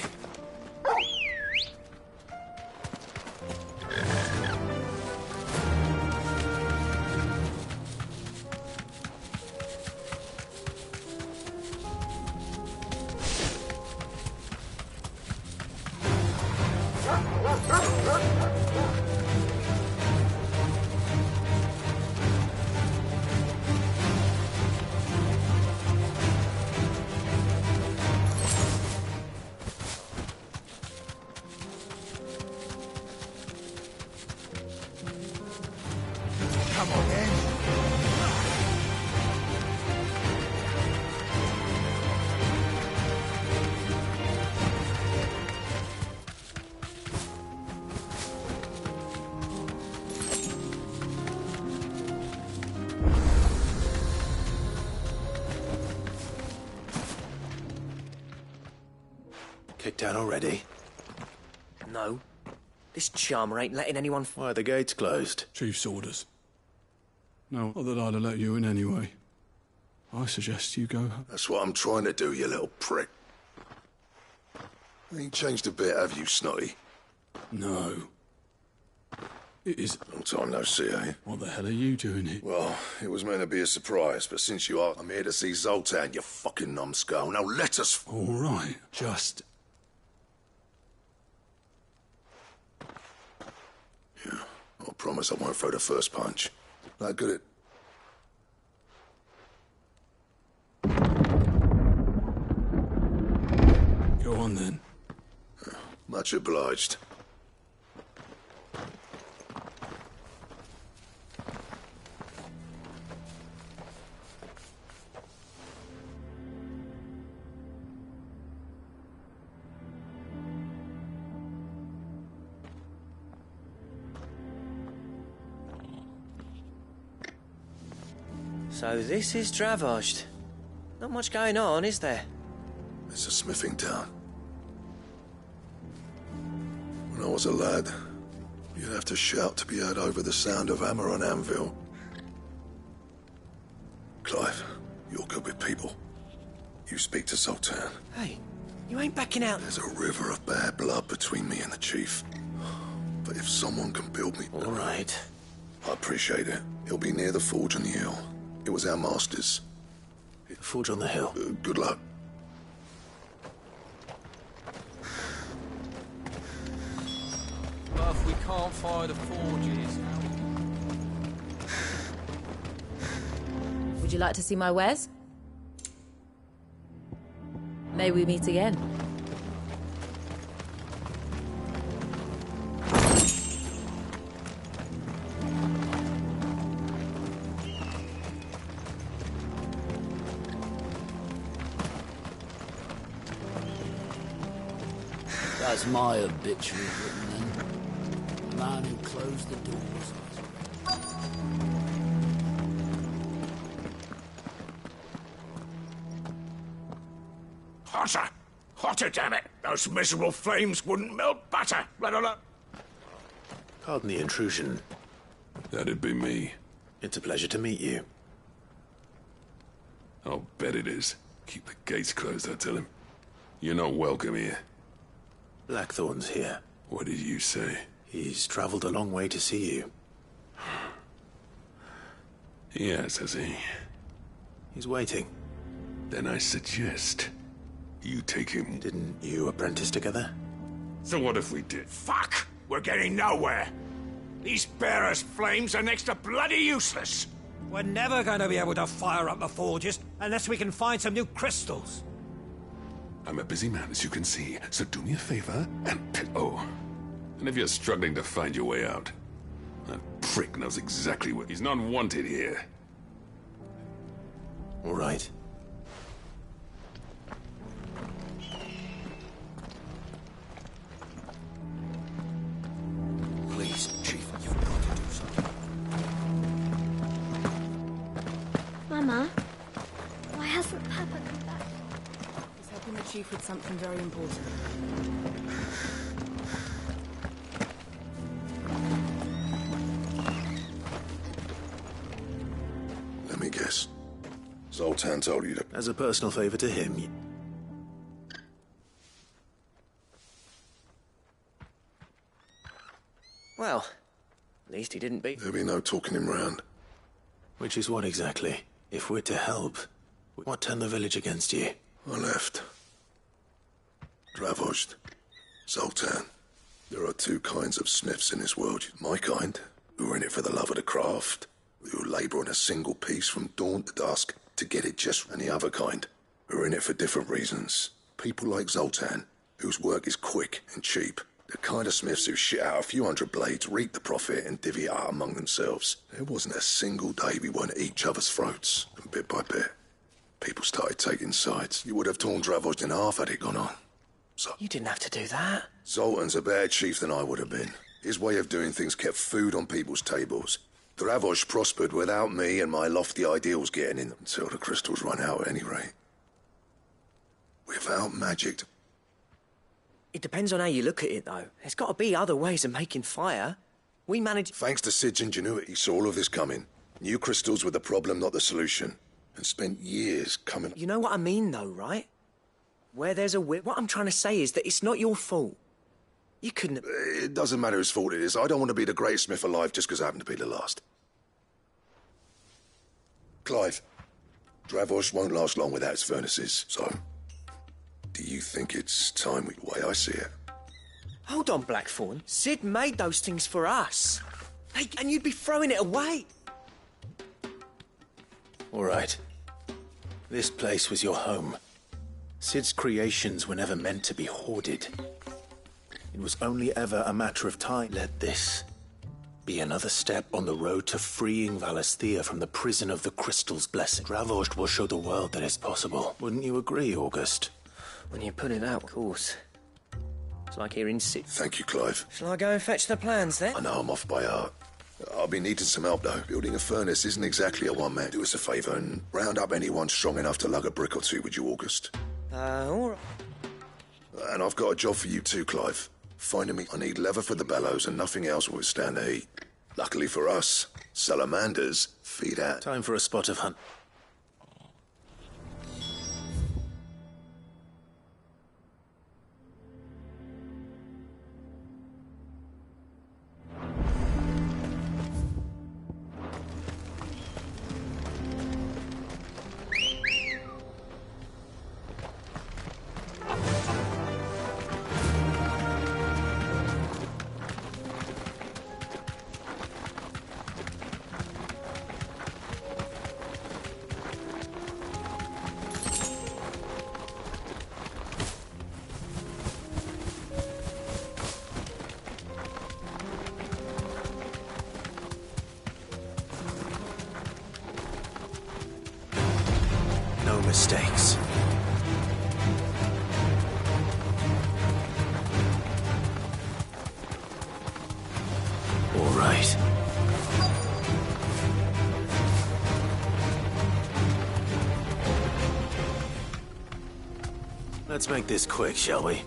Come on, then. Kicked down already? No. This charmer ain't letting anyone... Why are the gates closed? Chief's orders. No, not that I'd have let you in anyway. I suggest you go. That's what I'm trying to do, you little prick. Ain't changed a bit, have you, Snotty? No. It is... Long time no see, eh? What the hell are you doing here? Well, it was meant to be a surprise, but since you are, I'm here to see Zoltan, you fucking numbskull. Now let us... All right, just... Yeah, I promise I won't throw the first punch. That good at... Go on, then. Much obliged. So this is Dravosht. Not much going on, is there? It's a smithing town. When I was a lad, you'd have to shout to be heard over the sound of hammer on anvil. You're good with people. You speak to Sultan. Hey, you ain't backing out. There's a river of bad blood between me and the chief. But if someone can build me... All right. I appreciate it. It'll be near the forge on the hill. It was our master's. The forge on the hill. Good luck. But if we can't fire the forges, Would you like to see my wares? May we meet again. That's my obituary written then. The man who closed the doors. Hotter! Hotter, damn it! Those miserable flames wouldn't melt butter, let alone... Pardon the intrusion. That'd be me. It's a pleasure to meet you. I'll bet it is. Keep the gates closed, I tell him. You're not welcome here. Blackthorn's here. What did you say? He's traveled a long way to see you. Yes, has he? He's waiting. Then I suggest you take him. Didn't you apprentice together? So what if we did? Fuck! We're getting nowhere! These bearers' flames are next to bloody useless! We're never going to be able to fire up the forges unless we can find some new crystals. I'm a busy man, as you can see, so do me a favor and oh. And if you're struggling to find your way out, that prick knows exactly what... He's not wanted here. All right. Please, Chief, you've got to do something. Mama, why hasn't Papa come back? He's helping the Chief with something very important. Let me guess. Zoltan told you to... As a personal favor to him. Well, at least he didn't beat... There'll be no talking him round. Which is what exactly? If we're to help, what turned the village against you? I left. Dravost. Zoltan. There are two kinds of smiths in this world. My kind, who are in it for the love of the craft, who labour on a single piece from dawn to dusk to get it just, and the other kind, who are in it for different reasons. People like Zoltan, whose work is quick and cheap. The kind of smiths who shit out a few hundred blades, reap the profit, and divvy it out among themselves. There wasn't a single day we weren't at each other's throats, and bit by bit, people started taking sides. You would have torn Dravost in half had it gone on. So You didn't have to do that. Zoltan's a better chief than I would have been. His way of doing things kept food on people's tables. Dravost prospered without me and my lofty ideals getting in them, until the crystals run out at any rate. Without magic... It depends on how you look at it, though. There's got to be other ways of making fire. We managed... Thanks to Sid's ingenuity, saw all of this coming. New crystals were the problem, not the solution. And spent years coming... You know what I mean, though, right? Where there's a whip... What I'm trying to say is that it's not your fault. You couldn't have... It doesn't matter whose fault it is. I don't want to be the greatest smith alive just because I happen to be the last. Clive, Dravost won't last long without its furnaces, so... Do you think it's time the way I see it? Hold on, Blackthorn. Sid made those things for us. Hey, and you'd be throwing it away. All right. This place was your home. Sid's creations were never meant to be hoarded. It was only ever a matter of time. Let this be another step on the road to freeing Valisthea from the prison of the Crystal's blessing. Dravost will show the world that it's possible. Wouldn't you agree, August? When you put it out, of course. It's like hearing Sid. Thank you, Clive. Shall I go and fetch the plans, then? I know I'm off by heart. I'll be needing some help, though. Building a furnace isn't exactly a one-man. Do us a favour and round up anyone strong enough to lug a brick or two, would you, August? All right. And I've got a job for you too, Clive. Finding me, I need leather for the bellows and nothing else will withstand the heat. Luckily for us, salamanders feed out. Time for a spot of hunt. mistakes. All right. Let's make this quick, shall we?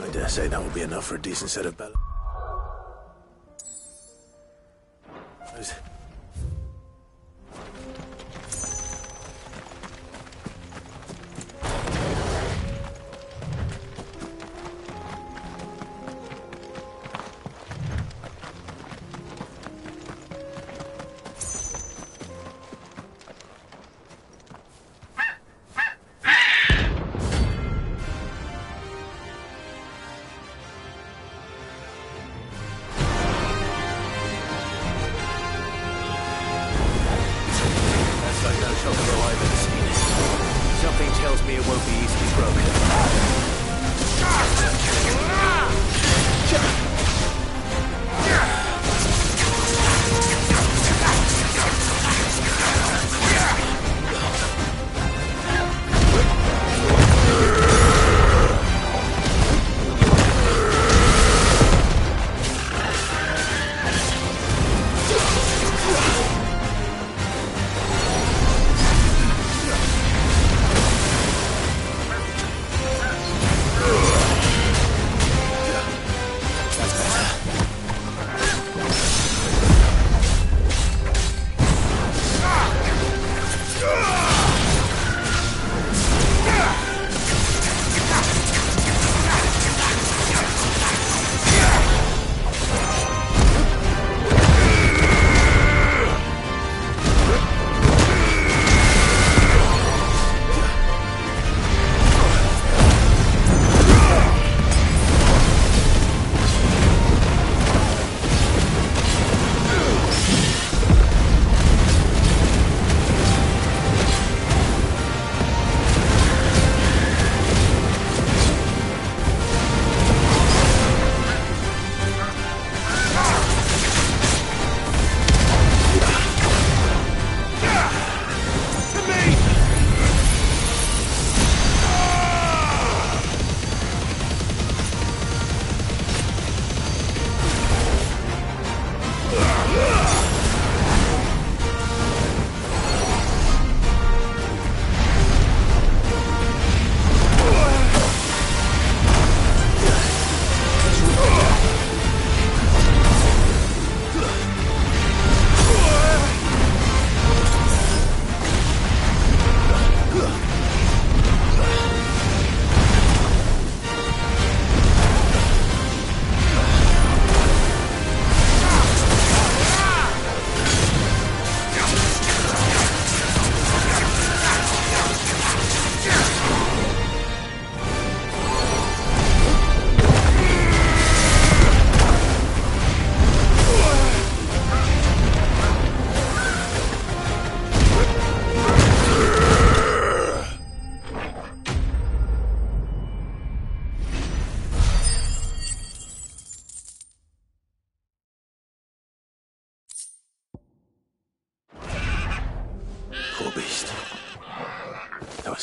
I dare say that will be enough for a decent set of bellows. Something tells me it won't be easily broken.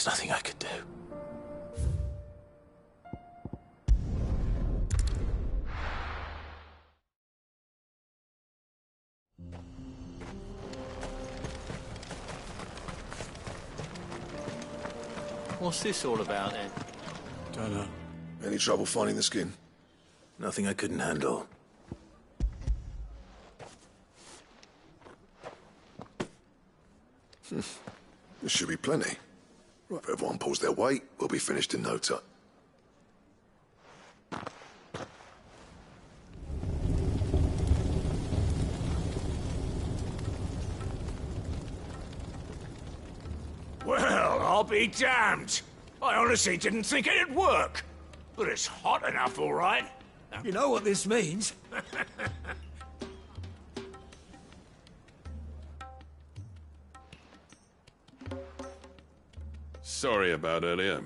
There's nothing I could do. What's this all about then? Don't know. Any trouble finding the skin? Nothing I couldn't handle. There should be plenty. Right, if everyone pulls their weight, we'll be finished in no time. Well, I'll be damned. I honestly didn't think it'd work. But it's hot enough, all right. You know what this means? Sorry about earlier.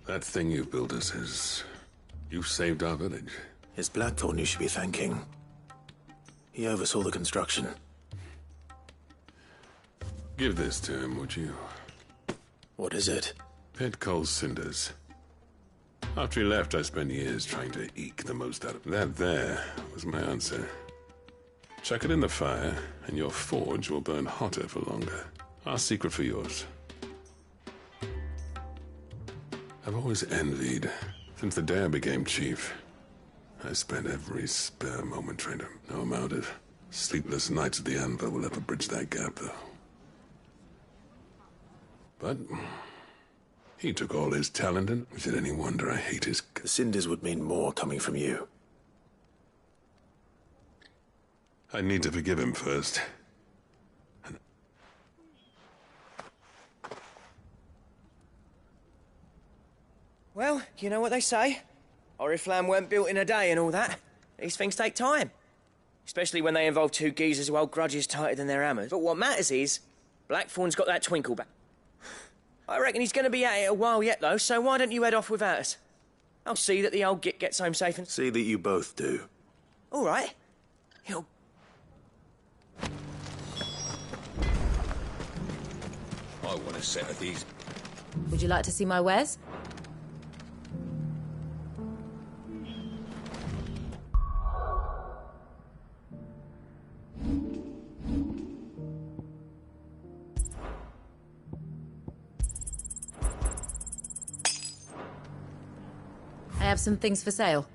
That thing you built us is... You saved our village. It's Blackthorn you should be thanking. He oversaw the construction. Give this to him, would you? What is it? Pit coal cinders. After he left, I spent years trying to eke the most out of it. That there was my answer. Chuck it in the fire, and your forge will burn hotter for longer. Our secret for yours. I've always envied. Since the day I became chief, I spent every spare moment trying to... No amount of sleepless nights at the anvil will ever bridge that gap, though. But... he took all his talent, and is it any wonder I hate his... The cinders would mean more coming from you. I need to forgive him first. Well, you know what they say. Oriflamme weren't built in a day and all that. These things take time. Especially when they involve two geezers who hold grudges tighter than their hammers. But what matters is, Blackthorn's got that twinkle back. I reckon he's going to be at it a while yet, though, so why don't you head off without us? I'll see that the old git gets home safe and... See that you both do. All right. He'll... I want a set of these. Would you like to see my wares? I have some things for sale.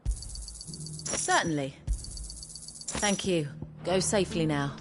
Certainly. Thank you. Go safely now.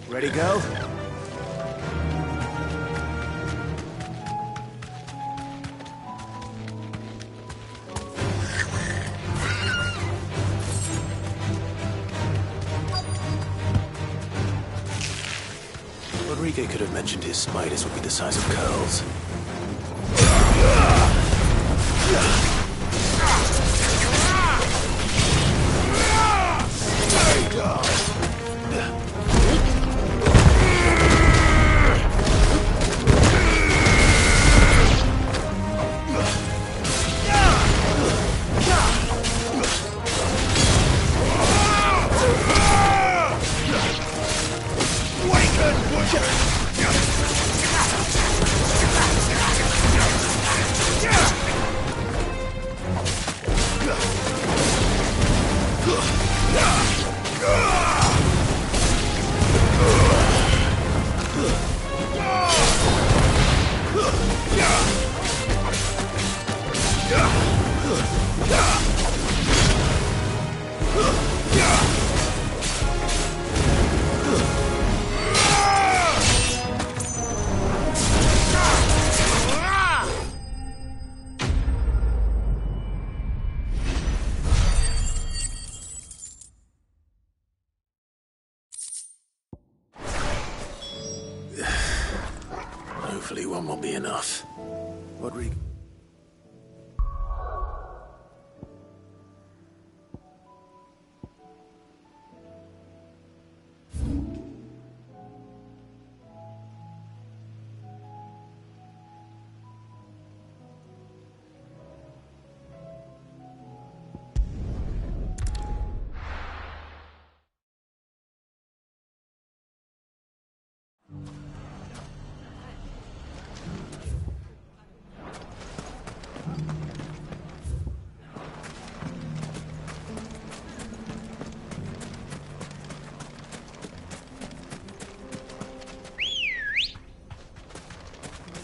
Ready, go? He could have mentioned his spiders would be the size of curls. Hopefully one will be enough. What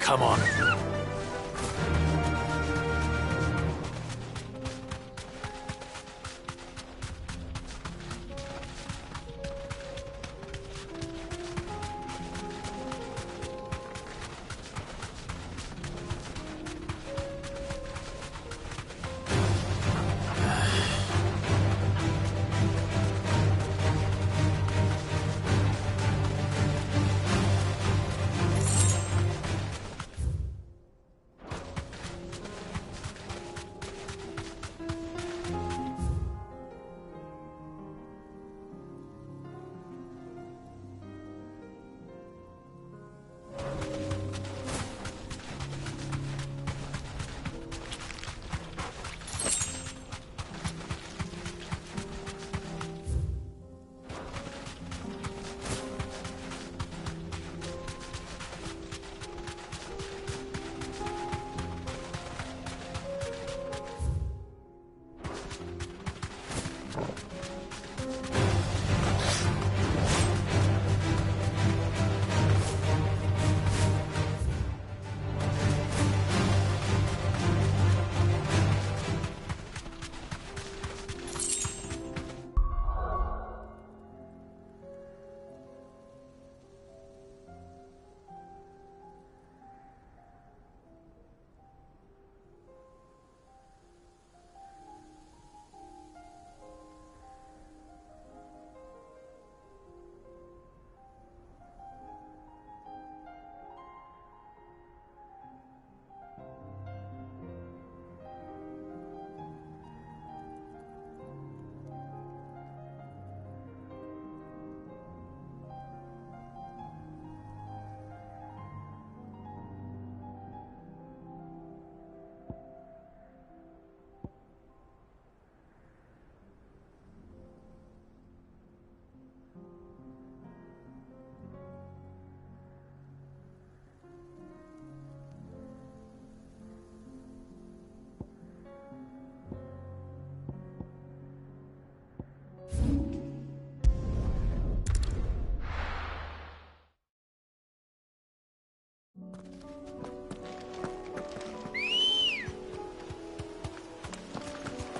Come on.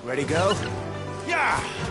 Ready, go? Yeah!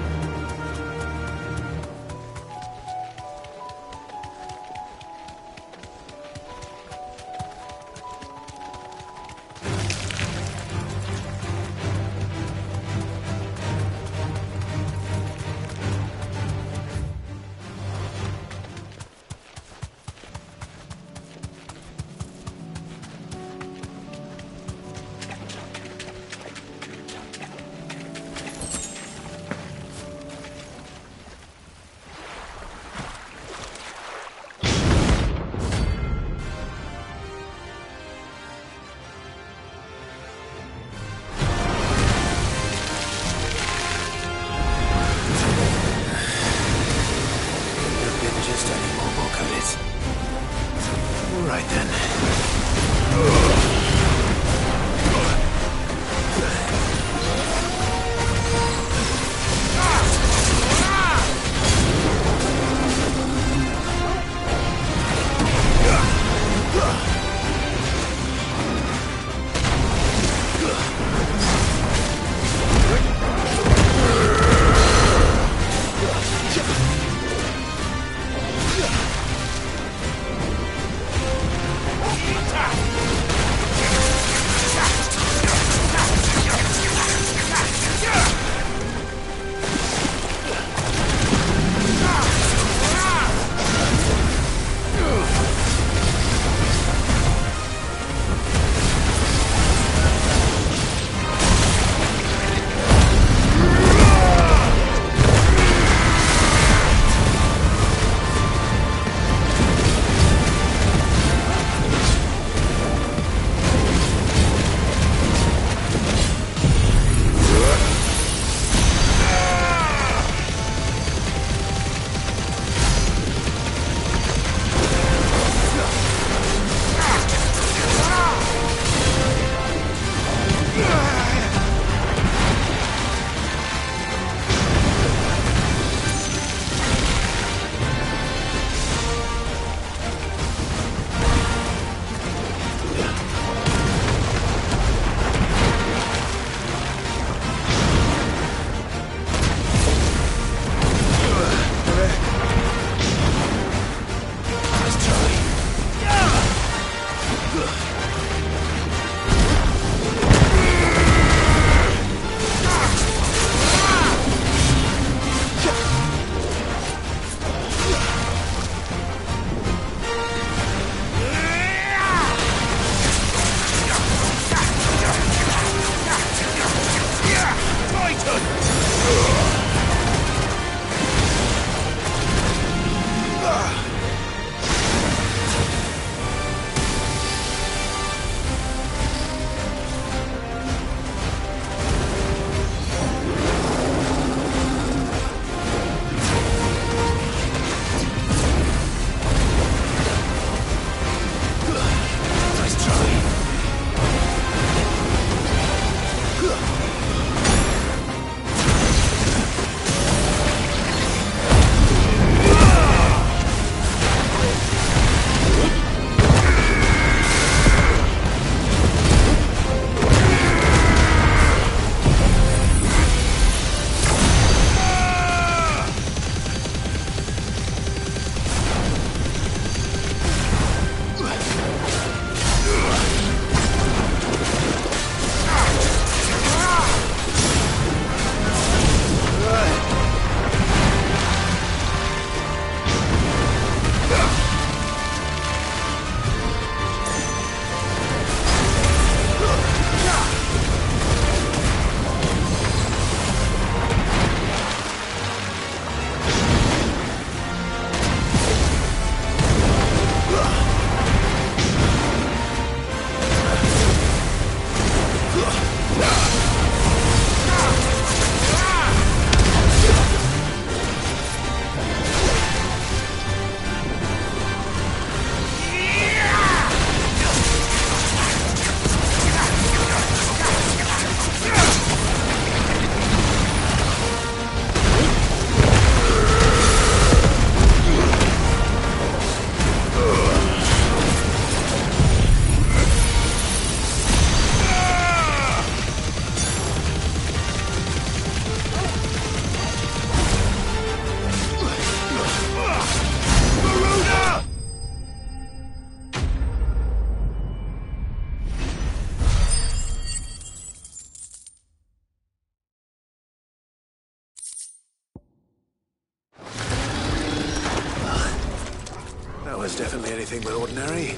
was definitely anything but ordinary.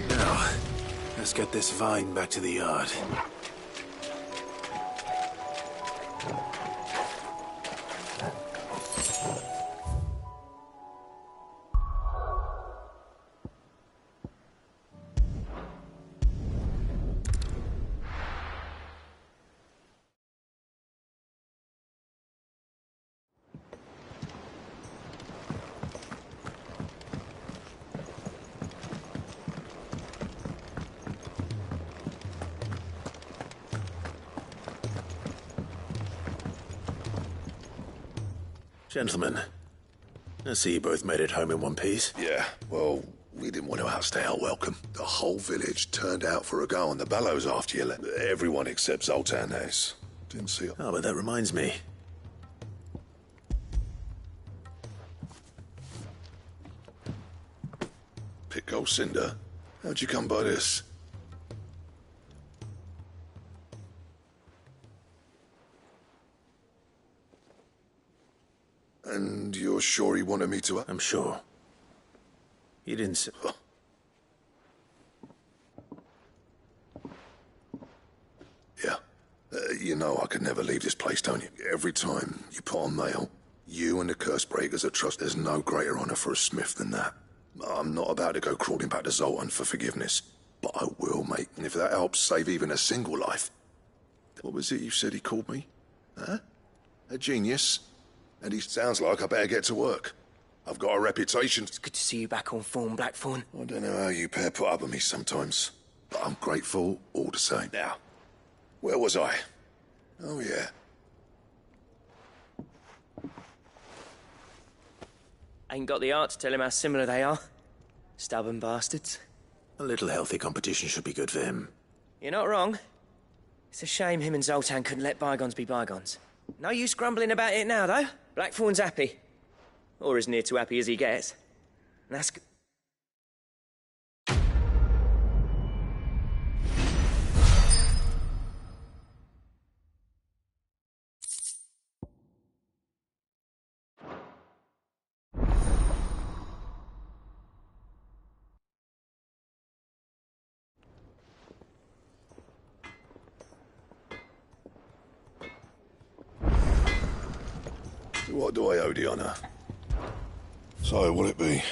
Now, let's get this vine back to the yard. Gentlemen, I see you both made it home in one piece. Yeah, well, we didn't want to outstay our welcome. The whole village turned out for a go on the bellows after you left. Everyone except Zoltan has. Didn't see it. Oh, but that reminds me. Pick old Cinder. How'd you come by this? And you're sure he wanted me to... I'm sure. You didn't say... Yeah. You know I could never leave this place, don't you? Every time you put on mail, you and the curse breakers are trust. There's no greater honor for a smith than that. I'm not about to go crawling back to Zoltan for forgiveness, but I will, mate. And if that helps save even a single life... What was it you said he called me? Huh? A genius? And he sounds like I better get to work. I've got a reputation. It's good to see you back on form, Blackthorn. I don't know how you pair put up with me sometimes, but I'm grateful all the same. Now, where was I? Oh, yeah. Ain't got the art to tell him how similar they are. Stubborn bastards. A little healthy competition should be good for him. You're not wrong. It's a shame him and Zoltan couldn't let bygones be bygones. No use grumbling about it now, though. Blackthorn's happy. Or as near to happy as he gets. And that's... What do I owe the honor? So, will it be?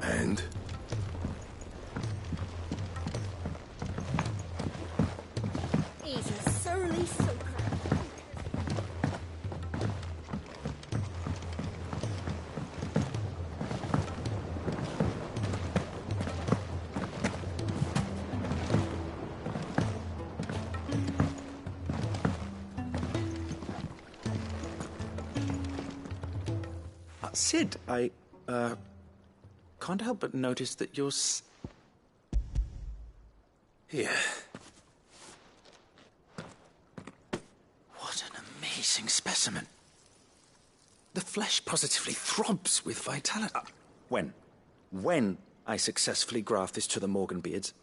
And? He's a surly soaker. Sid, I can't help but notice that you're Here. What an amazing specimen. The flesh positively throbs with vitality. When I successfully graft this to the Morgan beards.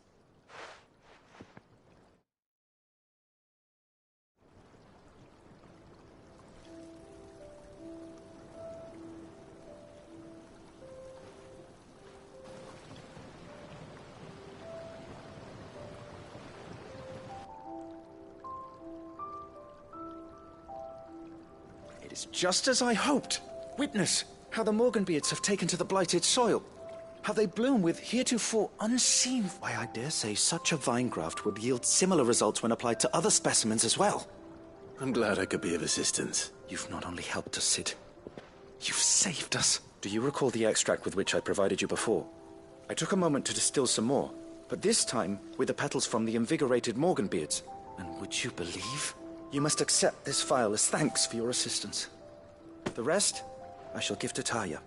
It is just as I hoped. Witness how the Morganbeards have taken to the blighted soil. How they bloom with heretofore unseen... Why, I dare say such a vine graft would yield similar results when applied to other specimens as well. I'm glad I could be of assistance. You've not only helped us, Sid. You've saved us. Do you recall the extract with which I provided you before? I took a moment to distill some more, but this time with the petals from the invigorated Morganbeards. And would you believe? You must accept this phial as thanks for your assistance. The rest, I shall give to Taya.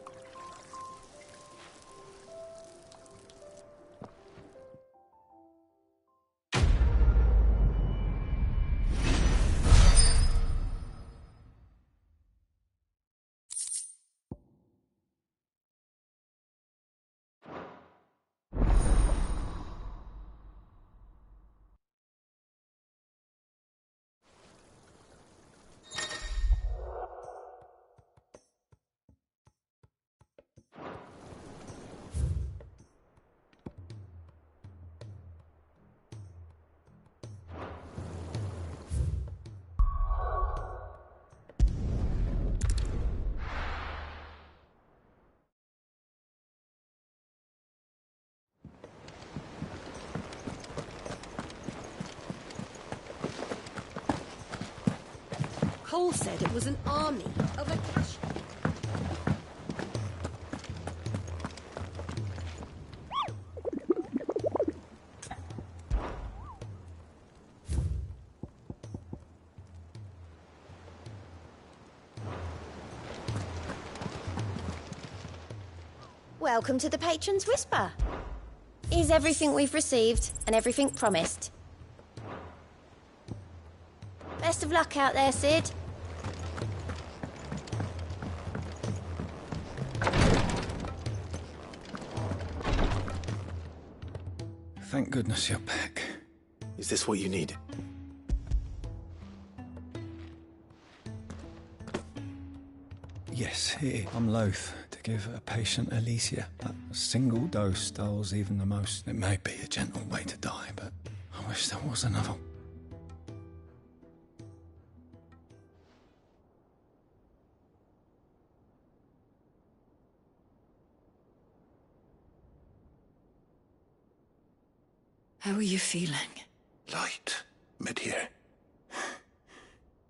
Cole said it was an army of Akash. Welcome to the Patron's Whisper. Is everything we've received and everything promised? Best of luck out there, Sid. Thank goodness you're back. Is this what you need? Yes, here. I'm loath to give a patient Alicia. A single dose dulls even the most. It may be a gentle way to die, but I wish there was another. How are you feeling? Light, mid-here.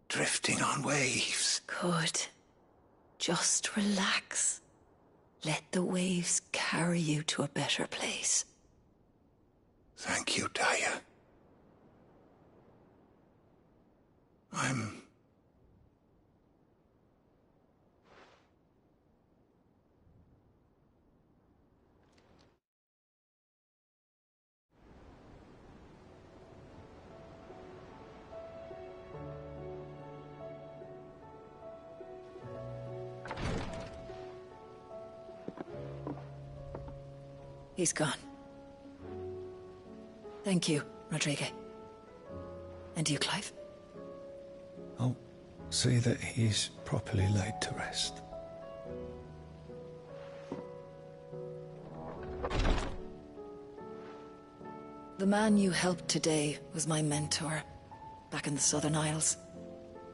Drifting on waves. Good. Just relax. Let the waves carry you to a better place. Thank you, Daya. I'm... He's gone. Thank you, Rodrigo. And you, Clive? I'll see that he's properly laid to rest. The man you helped today was my mentor, back in the Southern Isles,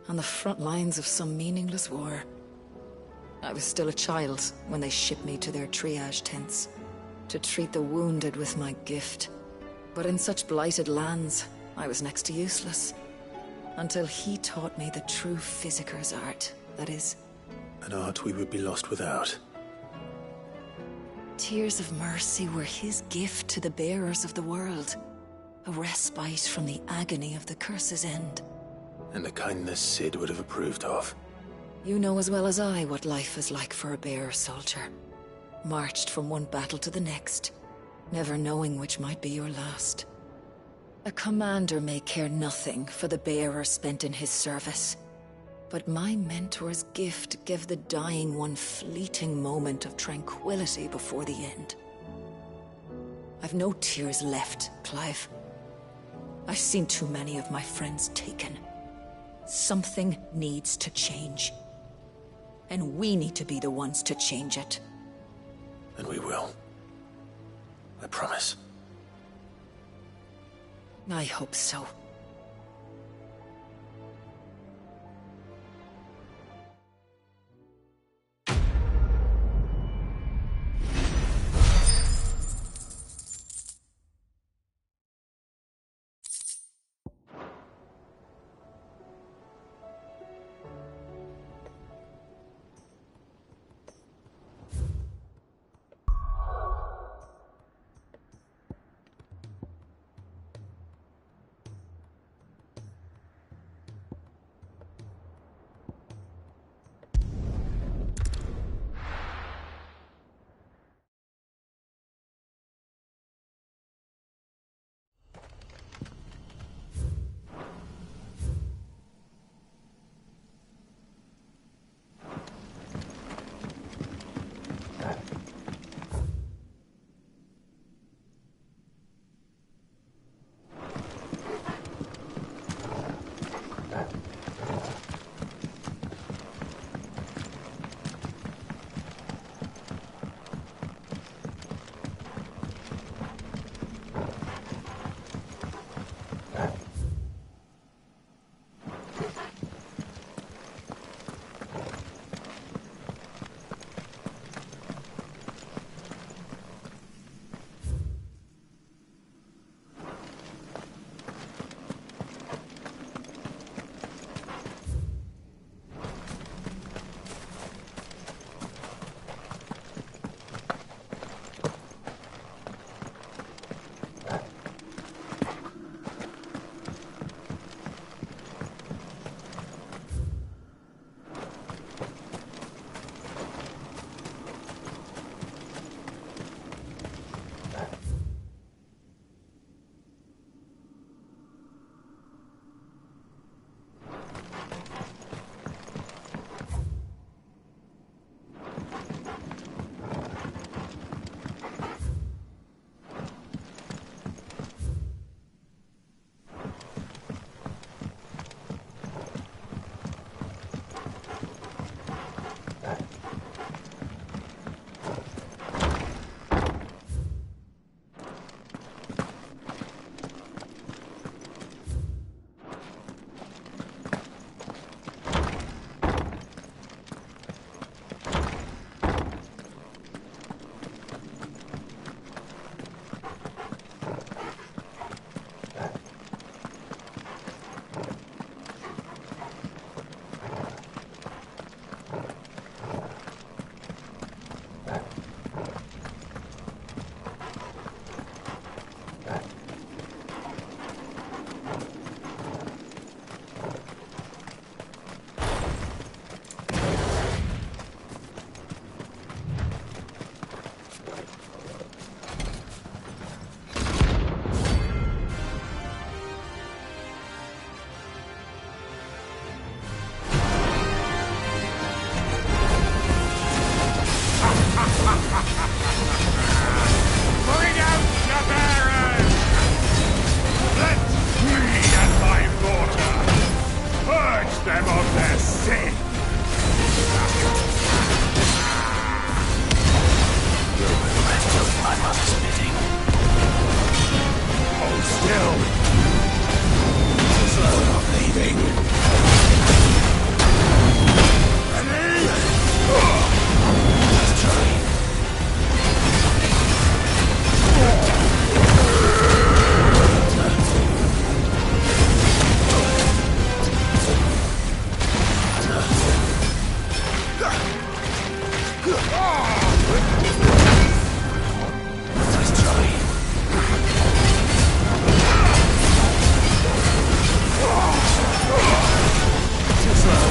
on the front lines of some meaningless war. I was still a child when they shipped me to their triage tents, to treat the wounded with my gift. But in such blighted lands, I was next to useless. Until he taught me the true physicker's art, that is. An art we would be lost without. Tears of mercy were his gift to the bearers of the world. A respite from the agony of the curse's end. And a kindness Sid would have approved of. You know as well as I what life is like for a bearer soldier. Marched from one battle to the next, never knowing which might be your last. A commander may care nothing for the bearer spent in his service, but my mentor's gift gave the dying one fleeting moment of tranquility before the end. I've no tears left, Clive. I've seen too many of my friends taken. Something needs to change. And we need to be the ones to change it. And we will. I promise. I hope so. them of their sin! Doing my mother's bidding. Hold still! Slow, not leaving. Let's try. Let's try. Too slow.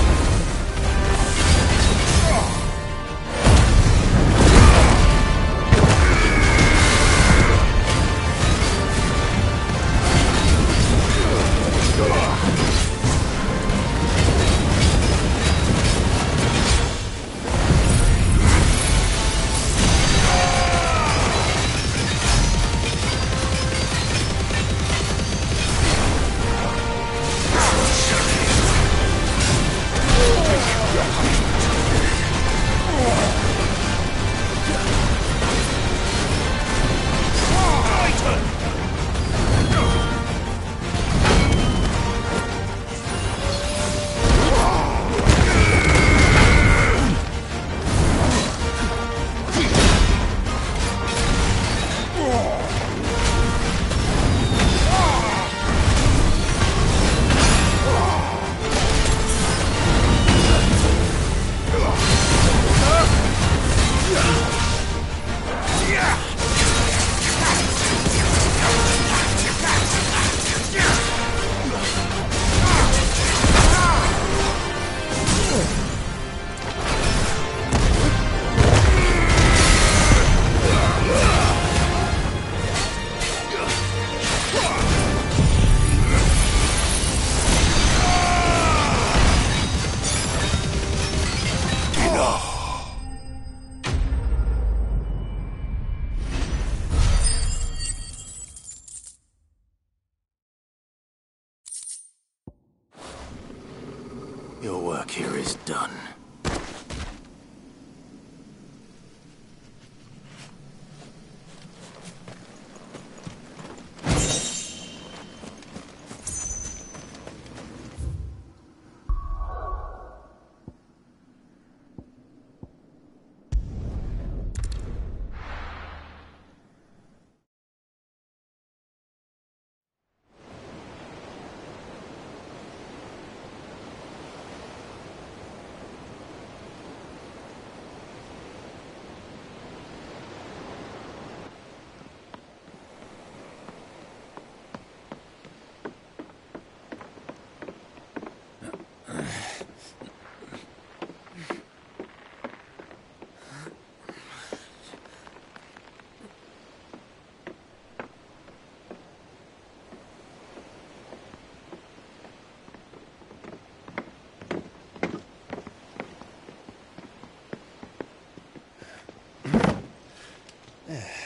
Your work here is done.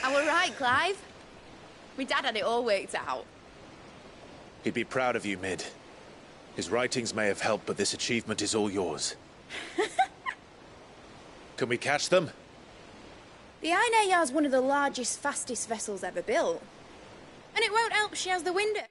I were right, Clive. My dad had it all worked out. He'd be proud of you, Mid. His writings may have helped, but this achievement is all yours. Can we catch them? The Aine is one of the largest, fastest vessels ever built. And it won't help she has the wind at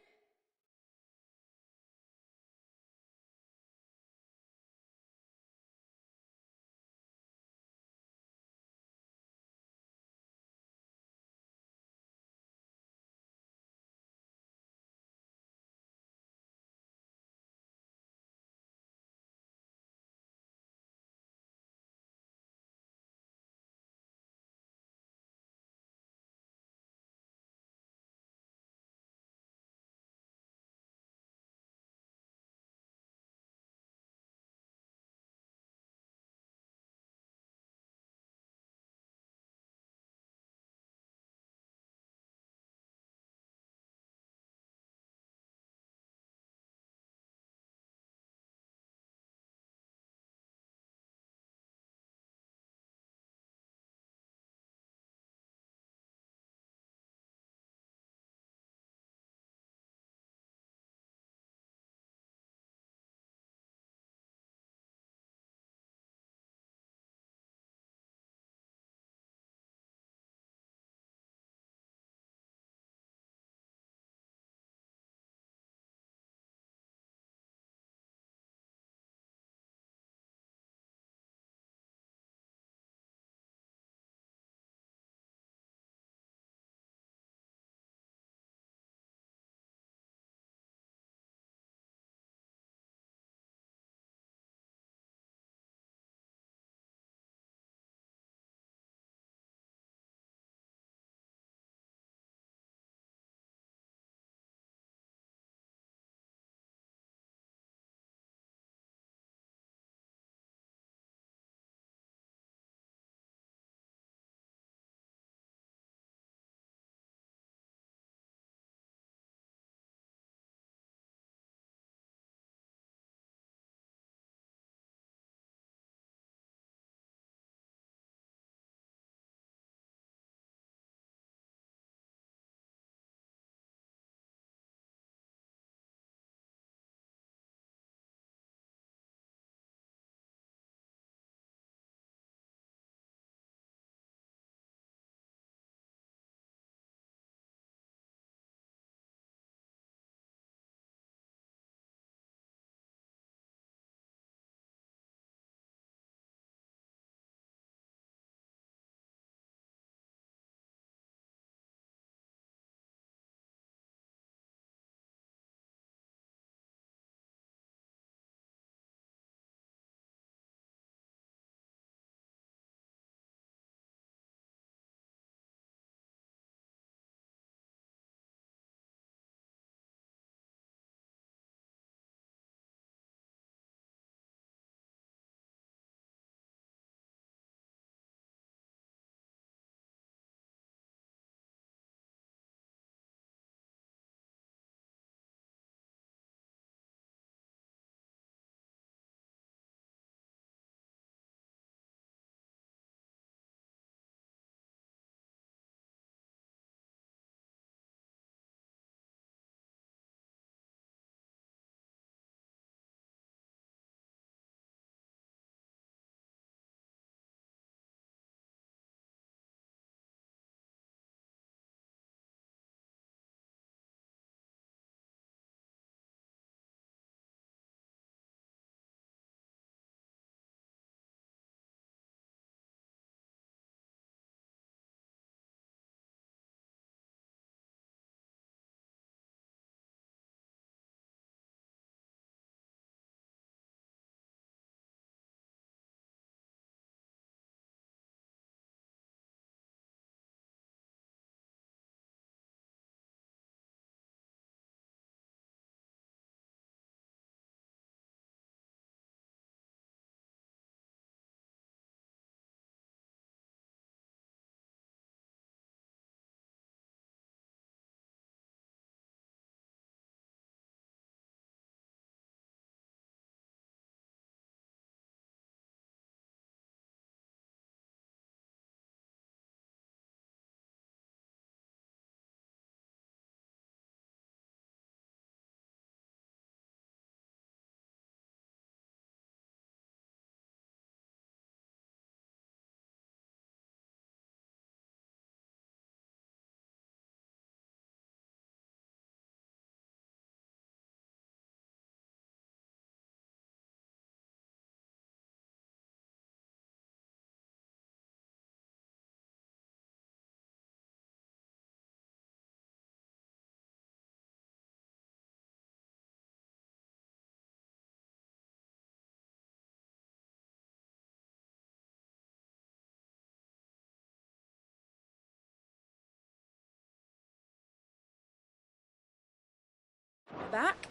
back,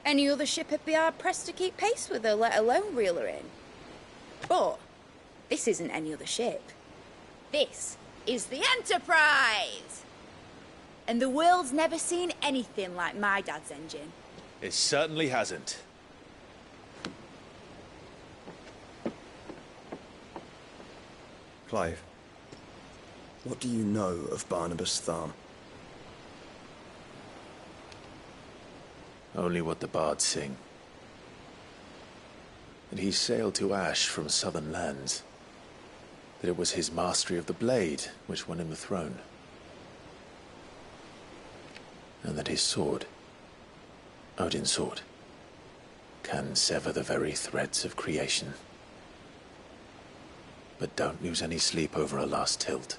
any other ship would be hard-pressed to keep pace with her, let alone reel her in. But this isn't any other ship. This is the Enterprise! And the world's never seen anything like my dad's engine. It certainly hasn't. Clive, what do you know of Barnabas Tharm? Only what the bards sing. That he sailed to Ash from southern lands. That it was his mastery of the blade which won him the throne. And that his sword, Odin's sword, can sever the very threads of creation. But don't lose any sleep over a last tilt.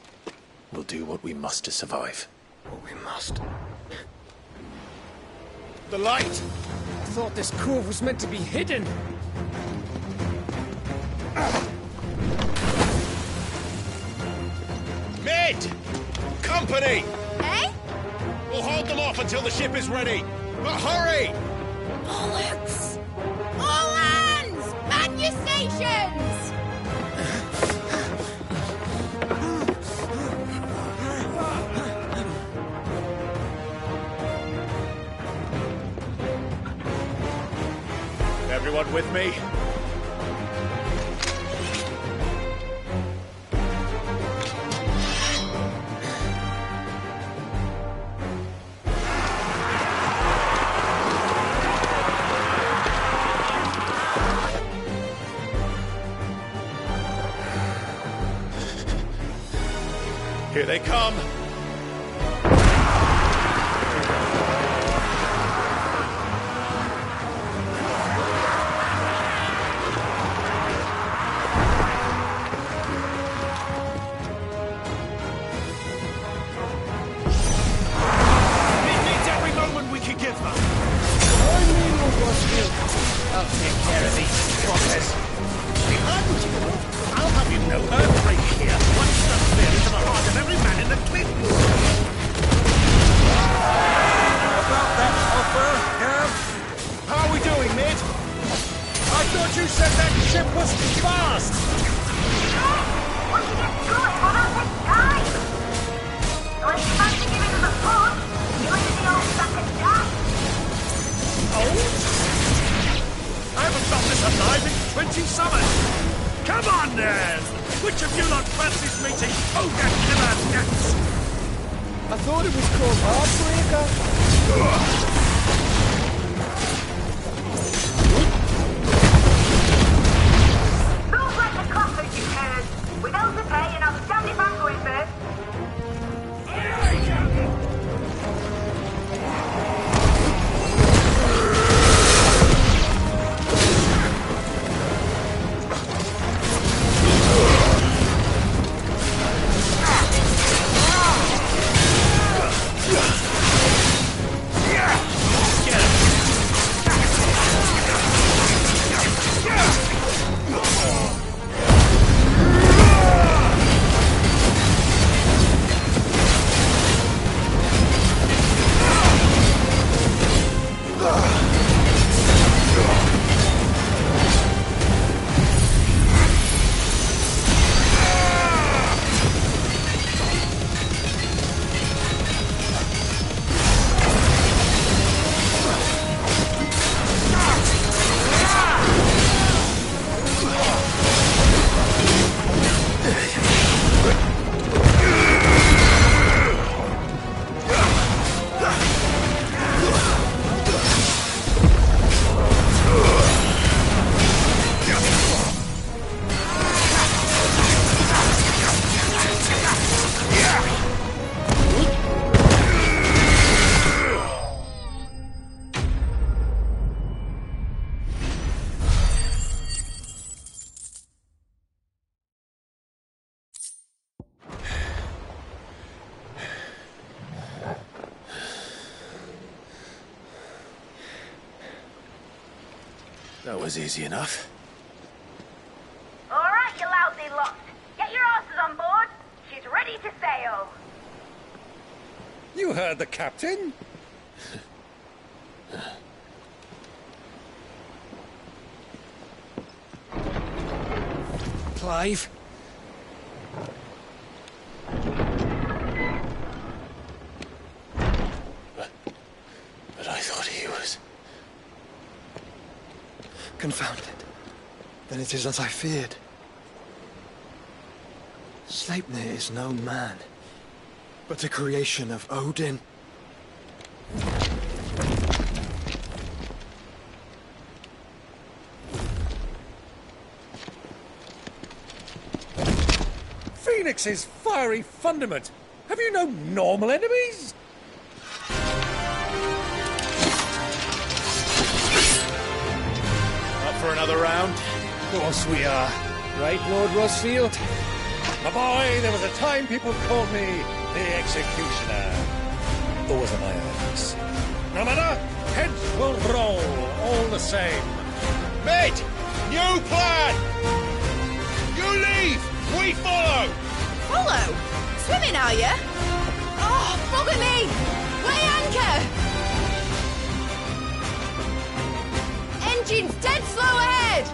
We'll do what we must to survive. What we must. The light! I thought this cove was meant to be hidden. Mid! Company! Eh? We'll hold them off until the ship is ready. But hurry! Bollocks! All hands! Man your stations! Everyone with me? Here they come! I'll take care of these squatters. Behind you, I'll have you know earthquake here once the spear into the heart of every man in the cliff. About that offer, Cav? How are we doing, Mid? I thought you said that ship was fast! Once you get through it, we'll not take time. So if you fancy giving us a push, you into the old sack and die. Oh? I haven't felt this alive in 20 summers! Come on, then! Which of you lot fancies meeting Ogre Killer next? I thought it was called Heartbreaker. Rules like the coffers, you heard. We don't to pay and I'll stand if I'm going first. That was easy enough. All right, you lousy lot. Get your asses on board. She's ready to sail. You heard the captain. Clive? But I thought he was... Confounded. Then it is as I feared. Sleipnir is no man, but a creation of Odin. Phoenix's fiery fundament. Have you no normal enemies? Up for another round? Of course we are. Right, Lord Rosfield? My boy, there was a time people called me the Executioner. Those are my eyes. No matter, heads will roll all the same. Mate! New plan! You leave! We follow! Follow? Swimming, are you? Oh, bugger me! Weigh anchor! Engine's dead slow ahead!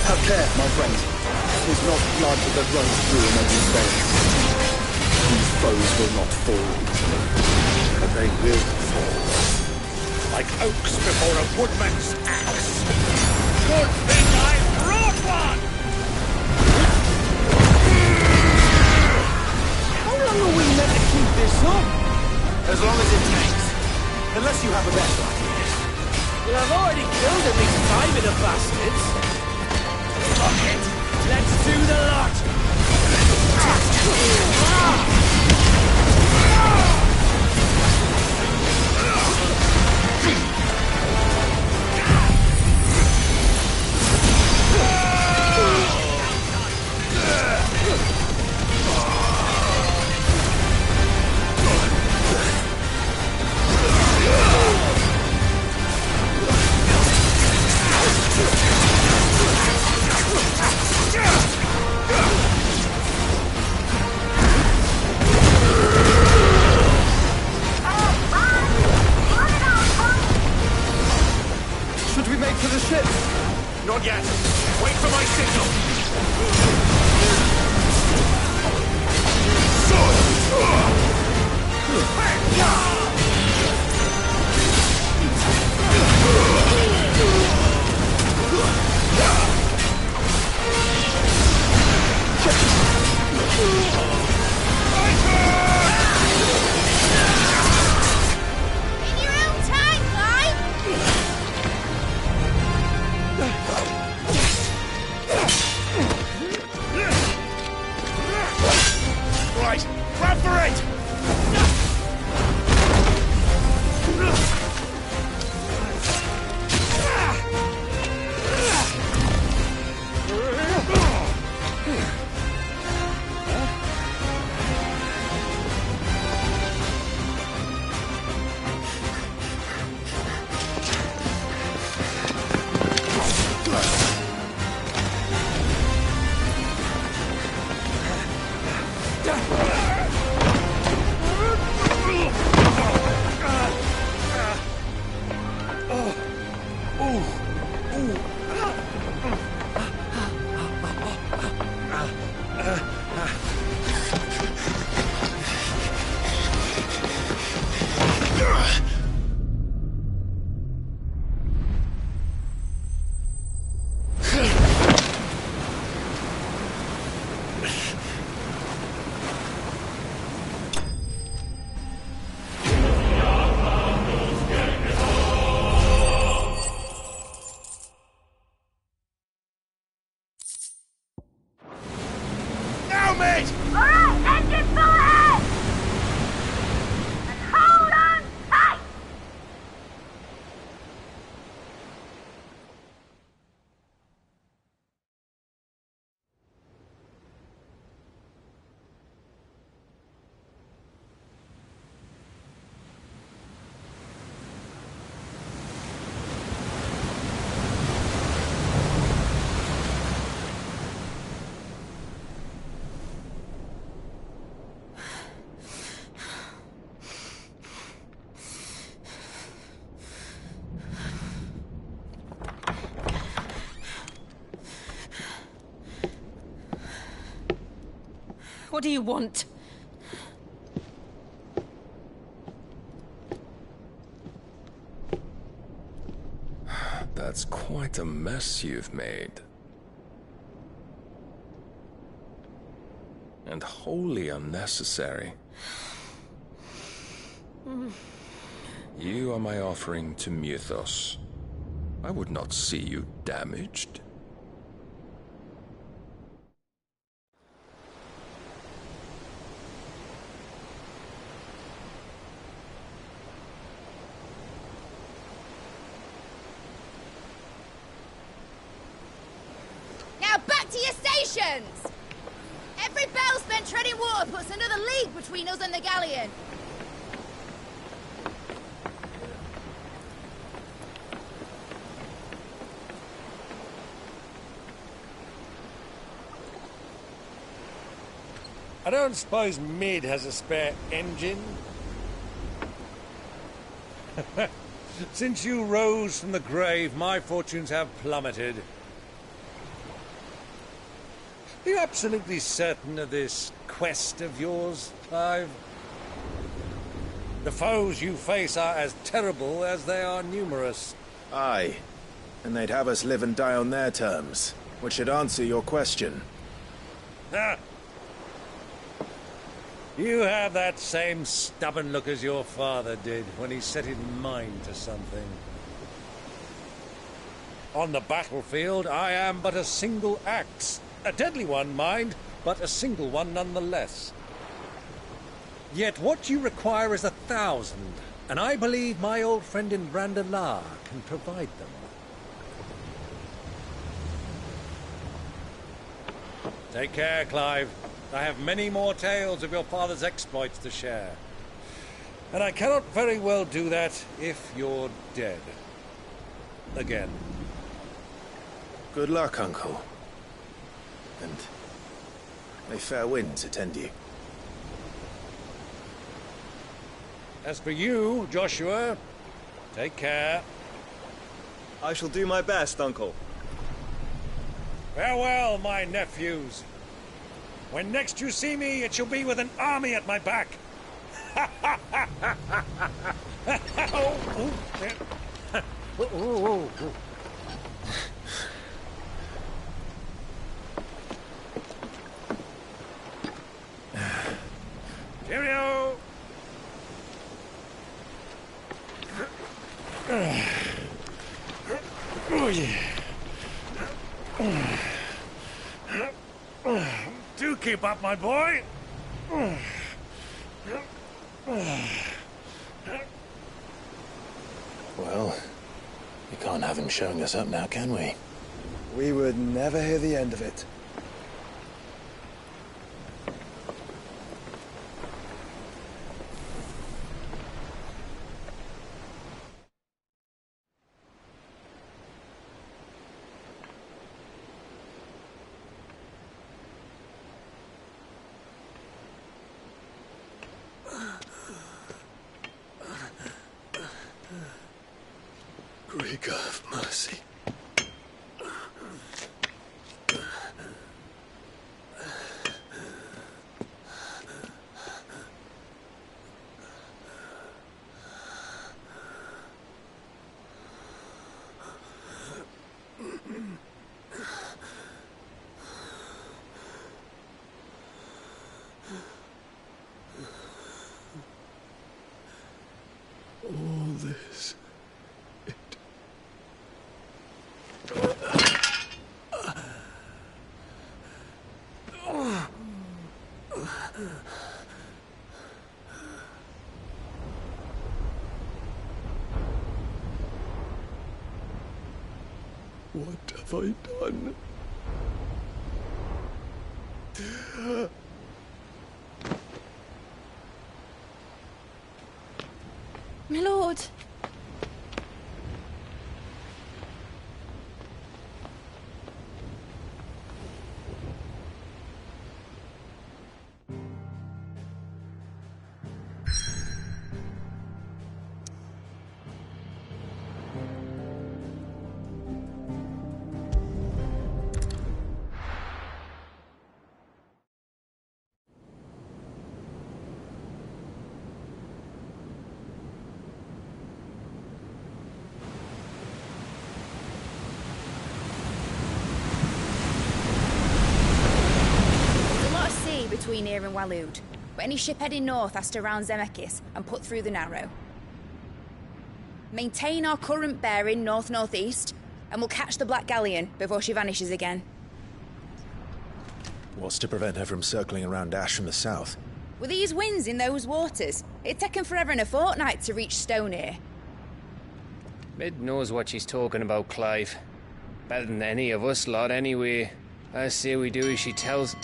Have care, my friend. It is not blood that runs through an Odin's veins. These foes will not fall easily, but they will fall. Like oaks before a woodman's axe. Good thing I brought one! How long are we meant to keep this up? As long as it takes. Unless you have a better idea. Well, I've already killed at least 5 of the bastards. Fuck it! Let's do the lot! Should we make for the ship? Not yet. Wait for my signal. In your own time, Clive! Right, grab for it! Now, mate! Alright, engine full ahead! And hold on tight! What do you want? That's quite a mess you've made. And wholly unnecessary. You are my offering to Mythos. I would not see you damaged. Now back to your stations! Every bell spent treading water puts another league between us and the galleon. I don't suppose Mid has a spare engine? Since you rose from the grave, my fortunes have plummeted. Are you absolutely certain of this quest of yours, Clive? The foes you face are as terrible as they are numerous. Aye. And they'd have us live and die on their terms, which should answer your question. Ah. You have that same stubborn look as your father did when he set his mind to something. On the battlefield, I am but a single axe. A deadly one, mind, but a single one nonetheless. Yet what you require is 1,000, and I believe my old friend in Brandalar can provide them. Take care, Clive. I have many more tales of your father's exploits to share. And I cannot very well do that if you're dead. Again. Good luck, Uncle. And may fair winds attend you. As for you, Joshua, take care. I shall do my best, Uncle. Farewell, my nephews. When next you see me, it shall be with an army at my back. Cheerio! Oh, yeah. Do keep up, my boy. Well, we can't have him showing us up now, can we? We would never hear the end of it. Greek, have mercy. All this. What have I done? My lord. between here and Waloed, but any ship heading north has to round Zemeckis and put through the Narrow. Maintain our current bearing north-northeast, and we'll catch the Black Galleon before she vanishes again. What's to prevent her from circling around Ash from the south? With these winds in those waters, it'd taken forever and a fortnight to reach Stonehenge. Mid knows what she's talking about, Clive. Better than any of us lot, anyway. I say we do as she tells.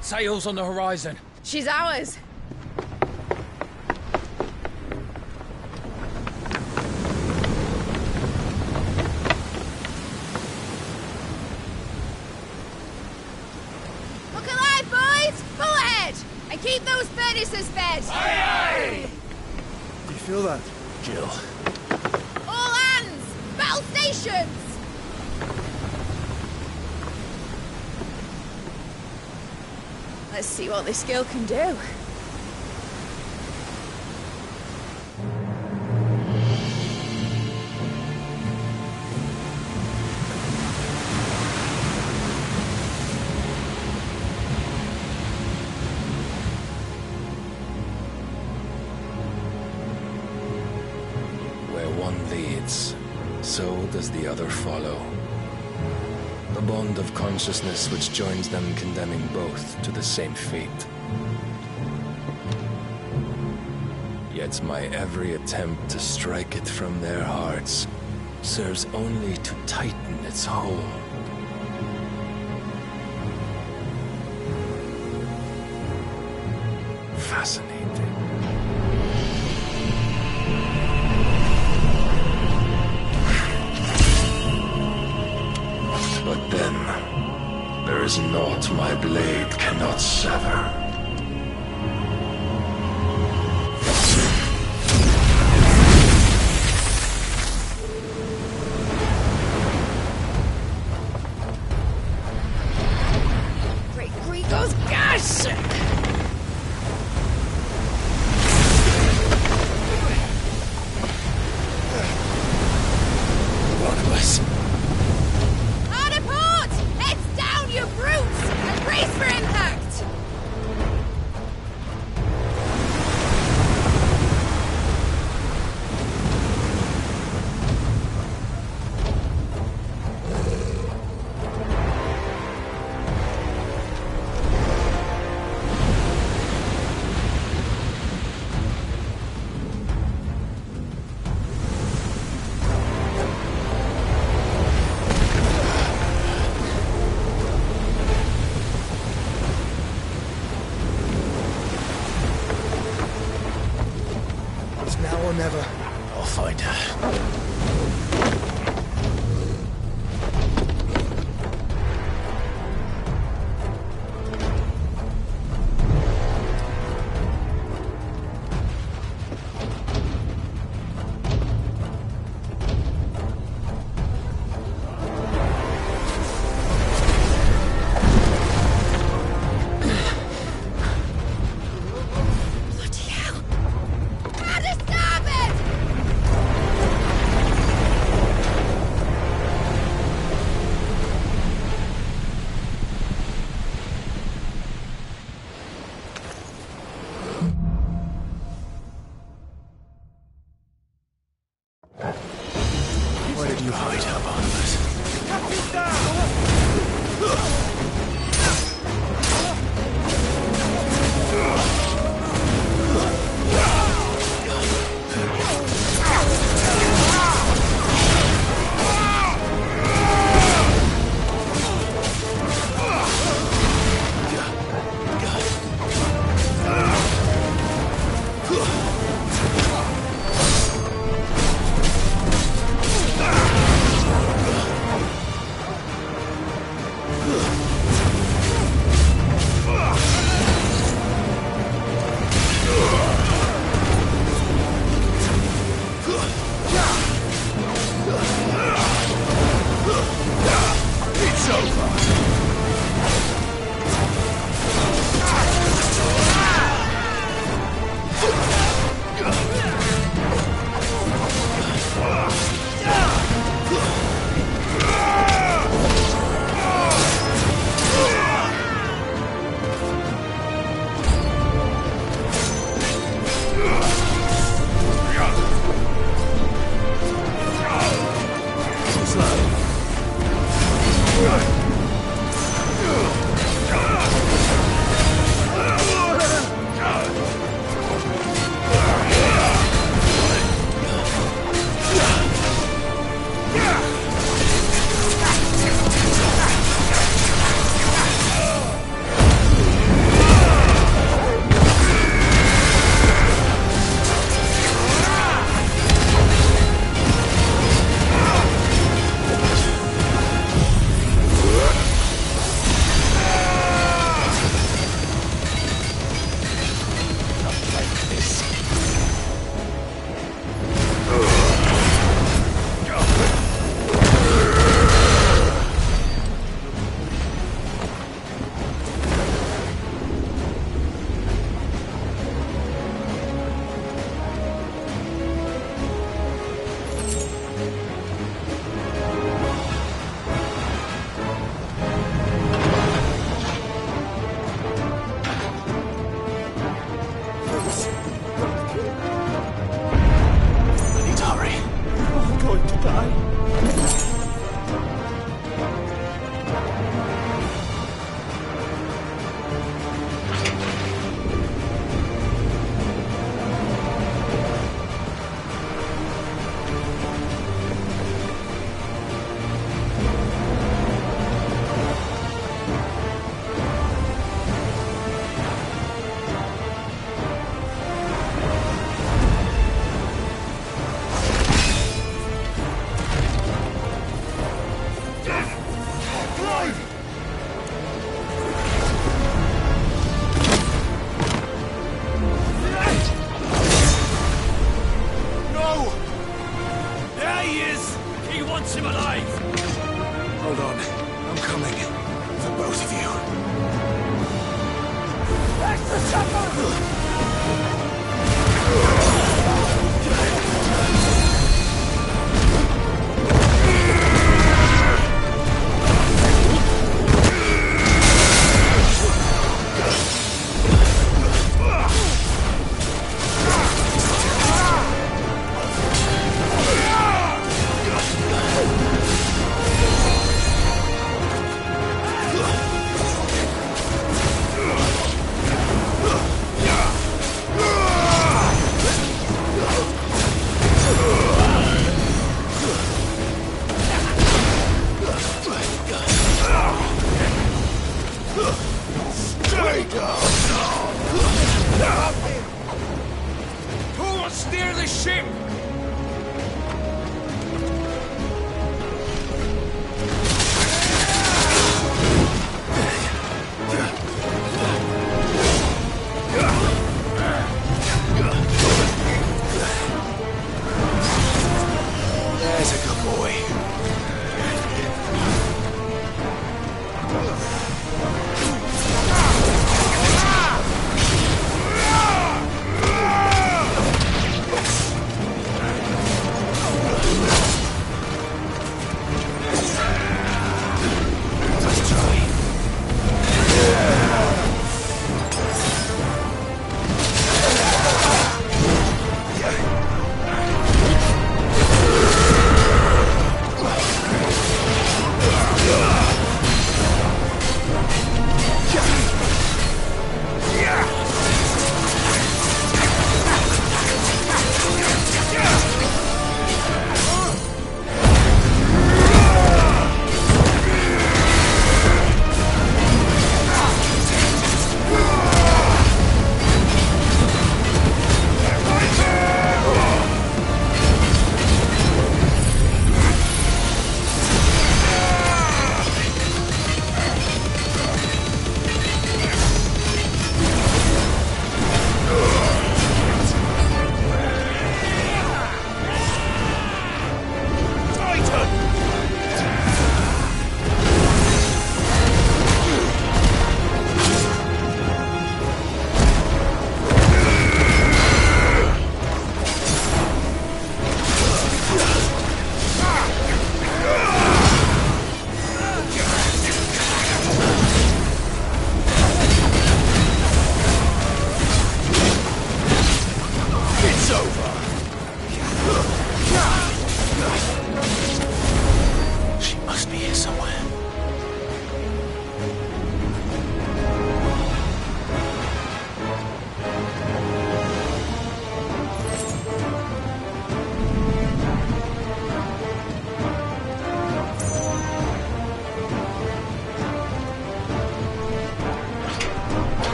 Sails on the horizon. She's ours. Look alive, boys! Pull ahead! And keep those furnaces fed! Aye, aye! Do you feel that? Jill. All hands! Battle stations! Let's see what this girl can do. Where one leads, so does the other follow. The bond of consciousness which joins them condemning both to the same fate. Yet my every attempt to strike it from their hearts serves only to tighten its hold. Fascinating. But then, there is naught my blade cannot sever. Great Grigos, gosh! Welcome us. Hard a port! Heads down, you brutes! And brace for impact! It's now or never. I'll find her. Bloody hell! Hard a starboard!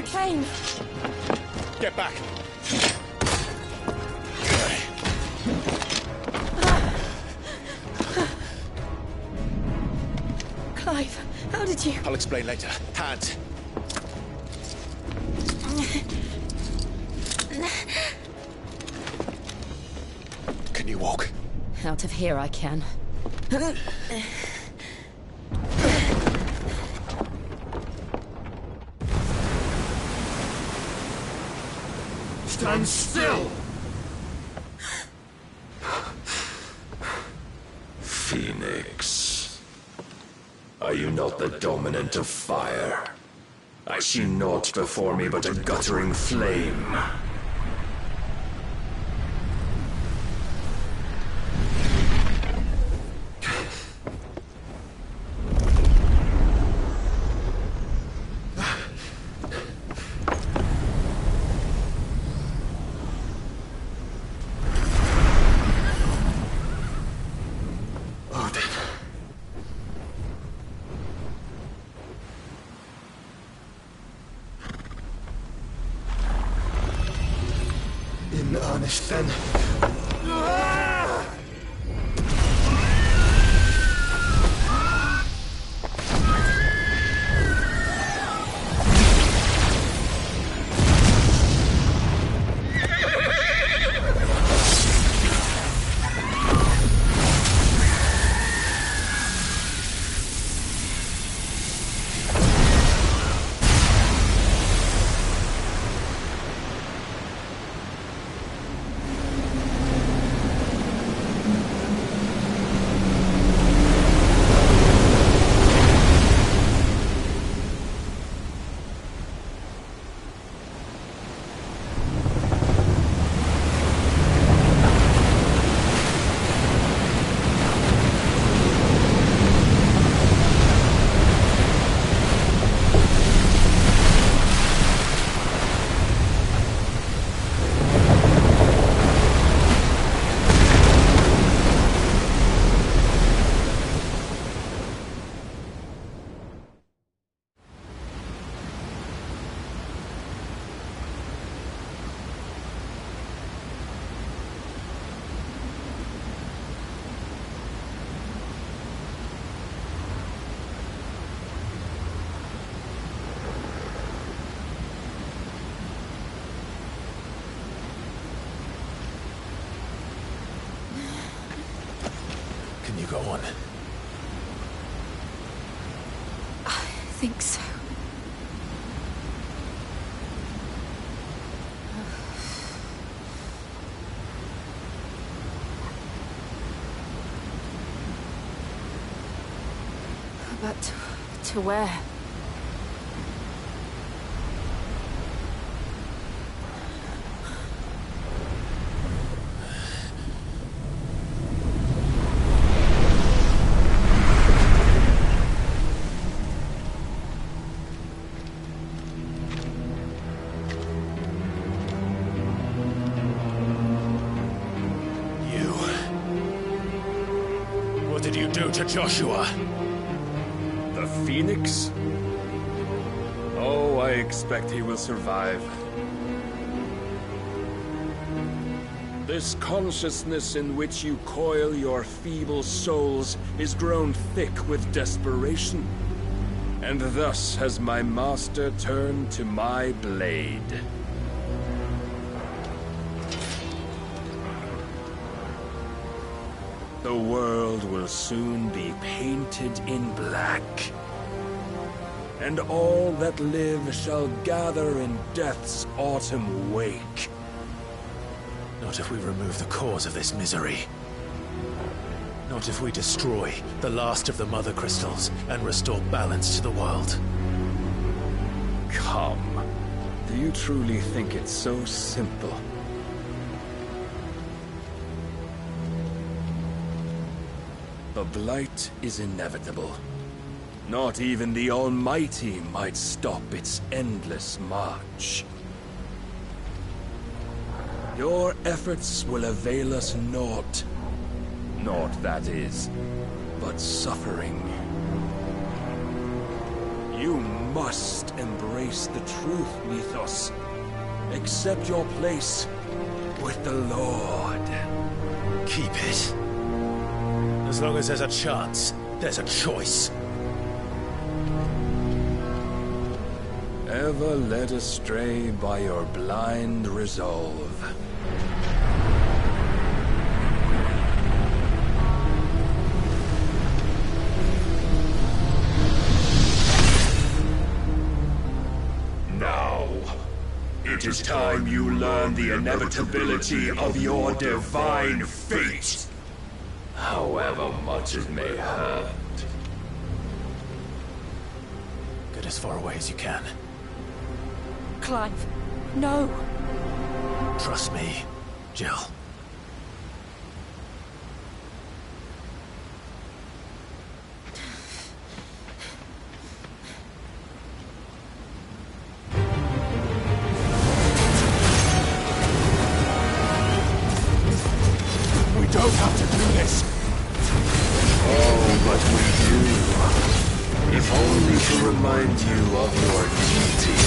you came. Get back. Clive, how did you... I'll explain later. Hands. Can you walk? Out of here I can. Stand still! Phoenix. Are you not the dominant of fire? I see naught before me but a guttering flame. In earnest, then. Can you go on? I think so. But to where? What did you do to Joshua? The Phoenix? Oh, I expect he will survive. This consciousness in which you coil your feeble souls is grown thick with desperation. And thus has my master turned to my blade. The world will soon be painted in black. And all that live shall gather in death's autumn wake. Not if we remove the cause of this misery. Not if we destroy the last of the Mother Crystals and restore balance to the world. Come. Do you truly think it's so simple? The Blight is inevitable. Not even the Almighty might stop its endless march. Your efforts will avail us naught. Naught, that is, but suffering. You must embrace the truth, Mythos. Accept your place with the Lord. Keep it. As long as there's a chance, there's a choice. Ever led astray by your blind resolve. Now, it is time you learn the inevitability of your divine fate. However much it may hurt. Get as far away as you can. Clive, no. Trust me, Jill. We don't have to do this. Oh, but we do. If only to remind you of your duty.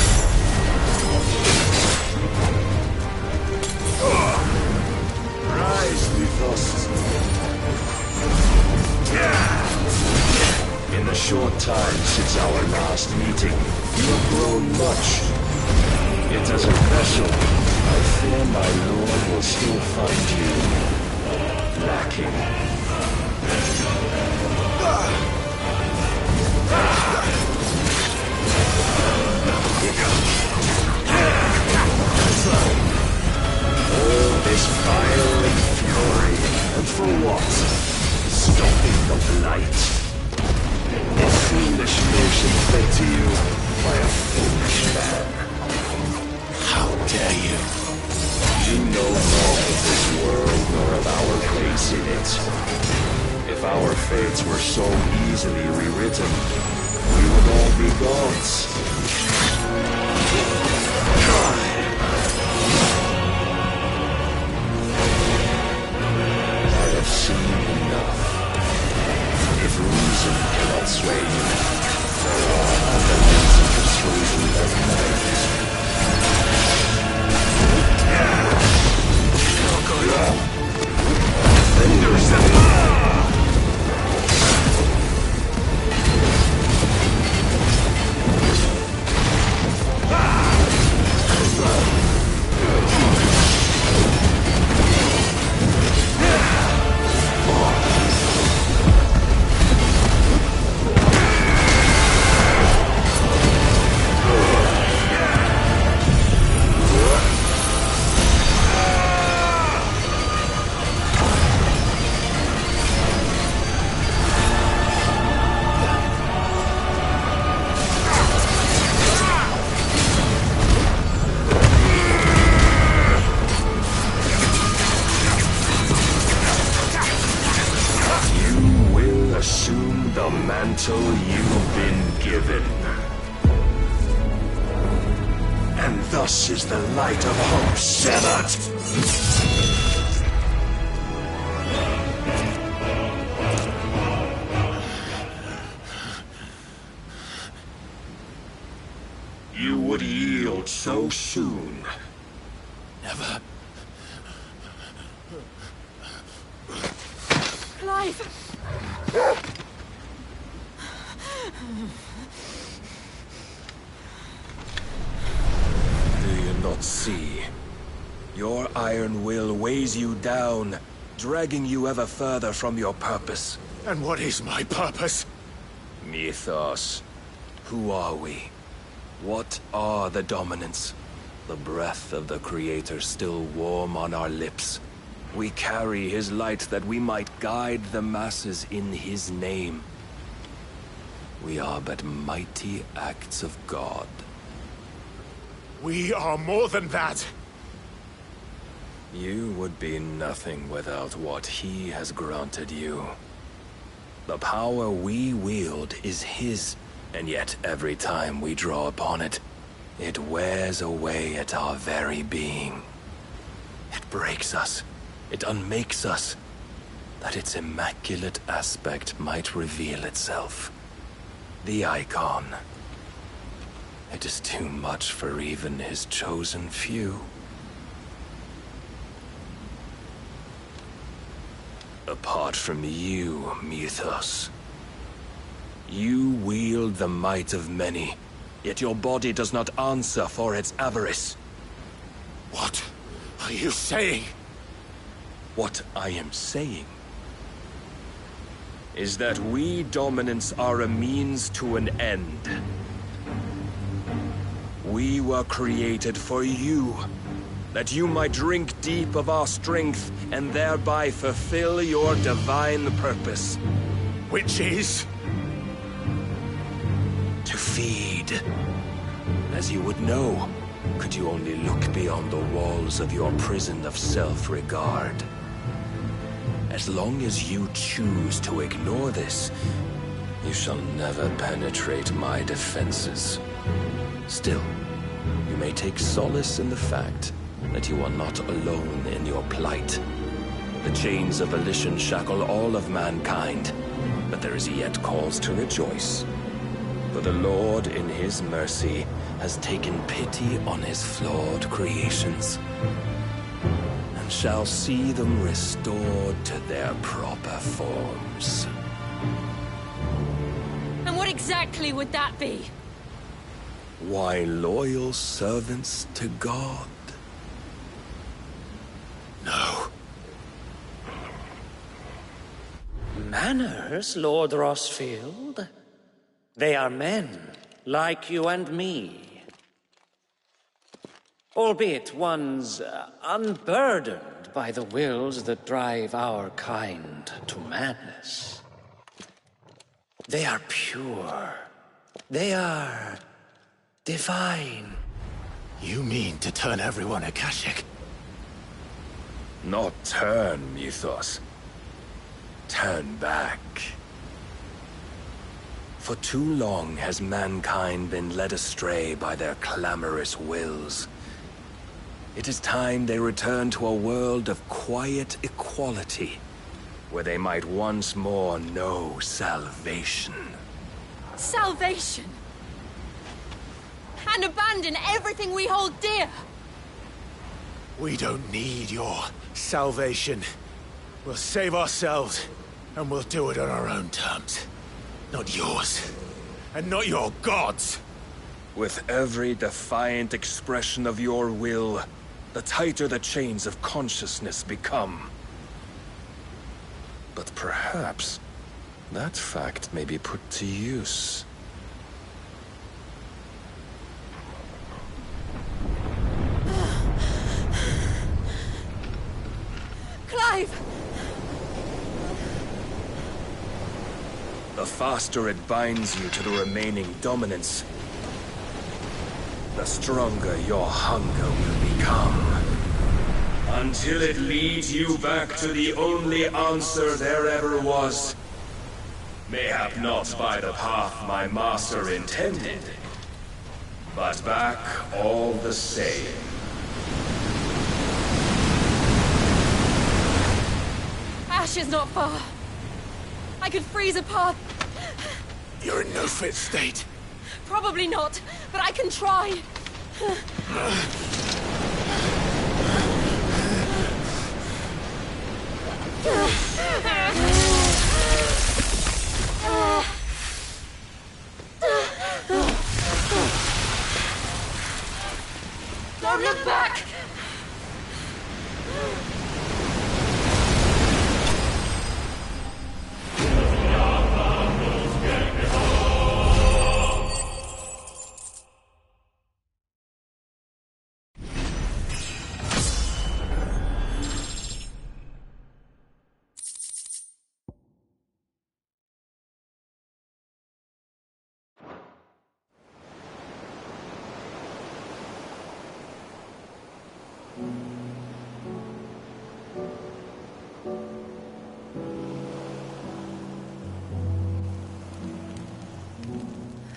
Rise, Mythos. In the short time since our last meeting, you have grown much. Yet as a vessel, I fear my lord will still find you lacking. All this fire and fury, and for what? Stopping the blight. A foolish notion fed to you by a foolish man. How dare you? You know naught of this world nor of our place in it. If our fates were so easily rewritten, we would all be gods. I have seen enough. If reason cannot sway you, there are other means of persuasion that might. You've been given. And thus is the light of hope severed. You would yield so soon. Never. Clive! Do you not see? Your iron will weighs you down, dragging you ever further from your purpose. And what is my purpose? Mythos. Who are we? What are the dominants? The breath of the Creator still warm on our lips. We carry his light that we might guide the masses in his name. We are but mighty acts of God. We are more than that. You would be nothing without what he has granted you. The power we wield is his, and yet every time we draw upon it, it wears away at our very being. It breaks us. It unmakes us, that its immaculate aspect might reveal itself. The icon, It is too much for even his chosen few. Apart from you, Mythos, you wield the might of many, yet your body does not answer for its avarice. What are you saying? What I am saying is that we dominants are a means to an end. We were created for you, that you might drink deep of our strength and thereby fulfill your divine purpose. Which is? To feed. As you would know, could you only look beyond the walls of your prison of self-regard. As long as you choose to ignore this, you shall never penetrate my defenses. Still, you may take solace in the fact that you are not alone in your plight. The chains of volition shackle all of mankind, but there is yet cause to rejoice. For the Lord, in his mercy, has taken pity on his flawed creations, and shall see them restored to their proper forms. And what exactly would that be? Why, loyal servants to God. No. Manners, Lord Rossfield? They are men, like you and me. Albeit ones unburdened by the wills that drive our kind to madness. They are pure. They are divine. You mean to turn everyone Akashic? Not turn, Mythos. Turn back. For too long has mankind been led astray by their clamorous wills. It is time they return to a world of quiet equality, where they might once more know salvation. Salvation? And abandon everything we hold dear? We don't need your salvation. We'll save ourselves, and we'll do it on our own terms. Not yours, and not your gods. With every defiant expression of your will, the tighter the chains of consciousness become. But perhaps that fact may be put to use. Clive! The faster it binds you to the remaining dominance, the stronger your hunger will become. Until it leads you back to the only answer there ever was. Mayhap not by the path my master intended, but back all the same. Ash is not far. I could freeze a path. You're in no fit state. Probably not, but I can try. Don't look back!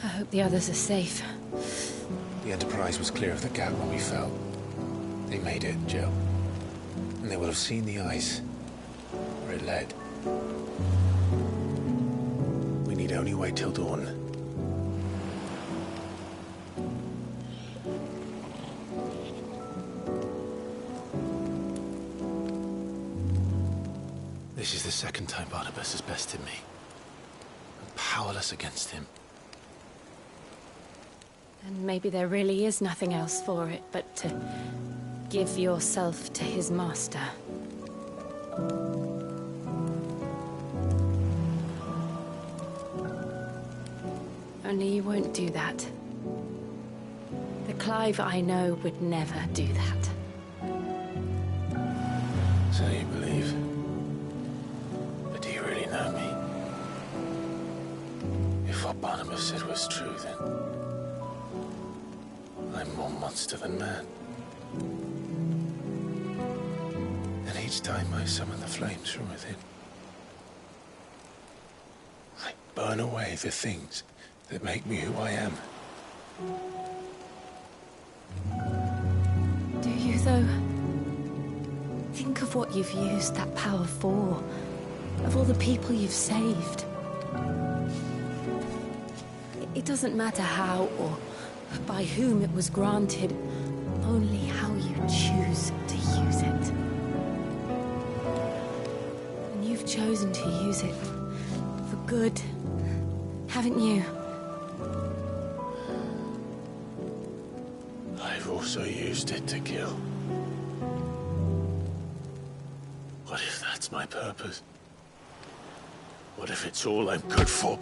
I hope the others are safe. The Enterprise was clear of the gap when we fell. They made it, Jill. And they will have seen the ice, where it led. We need only wait till dawn. This is the second time Barnabas has bested me. I'm powerless against him. And maybe there really is nothing else for it but to give yourself to his master. Only you won't do that. The Clive I know would never do that. So you believe? But do you really know me? If what Barnabas said was true, then I'm more monster than man. And each time I summon the flames from within, I burn away the things that make me who I am. Do you, though? Think of what you've used that power for. Of all the people you've saved. It doesn't matter how or by whom it was granted, only how you choose to use it. And you've chosen to use it for good, haven't you? I've also used it to kill. What if that's my purpose? What if it's all I'm good for?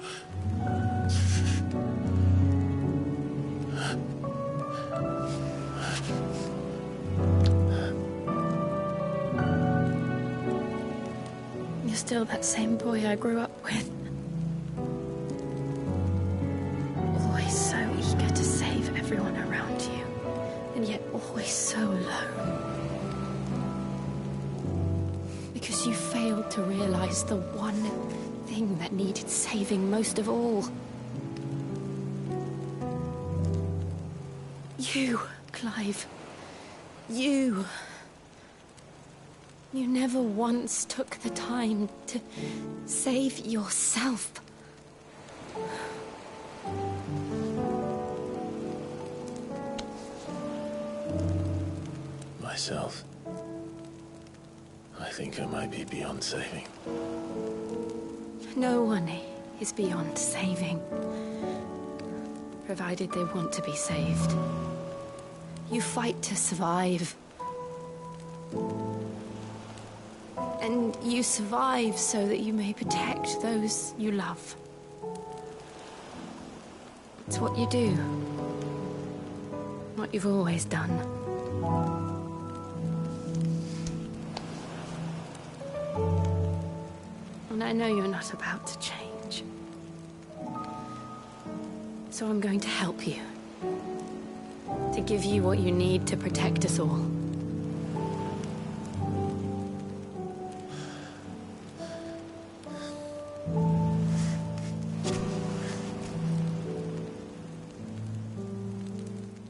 You're still that same boy I grew up with. Always so eager to save everyone around you, and yet always so alone. Because you failed to realize the one thing that needed saving most of all. You, Clive. You. You never once took the time to save yourself. Myself? I think I might be beyond saving. No one is beyond saving, provided they want to be saved. You fight to survive. And you survive so that you may protect those you love. It's what you do. What you've always done. And I know you're not about to change. So I'm going to help you. To give you what you need to protect us all.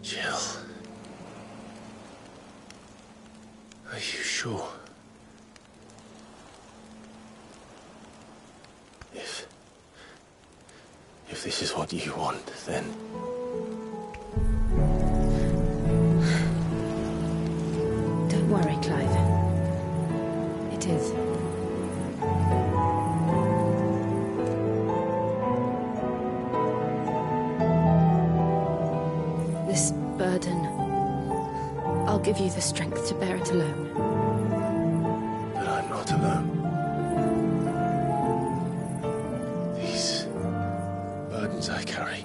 Jill. Are you sure? If this is what you want, then... Don't worry, Clive. It is. This burden, I'll give you the strength to bear it alone. But I'm not alone. These burdens I carry,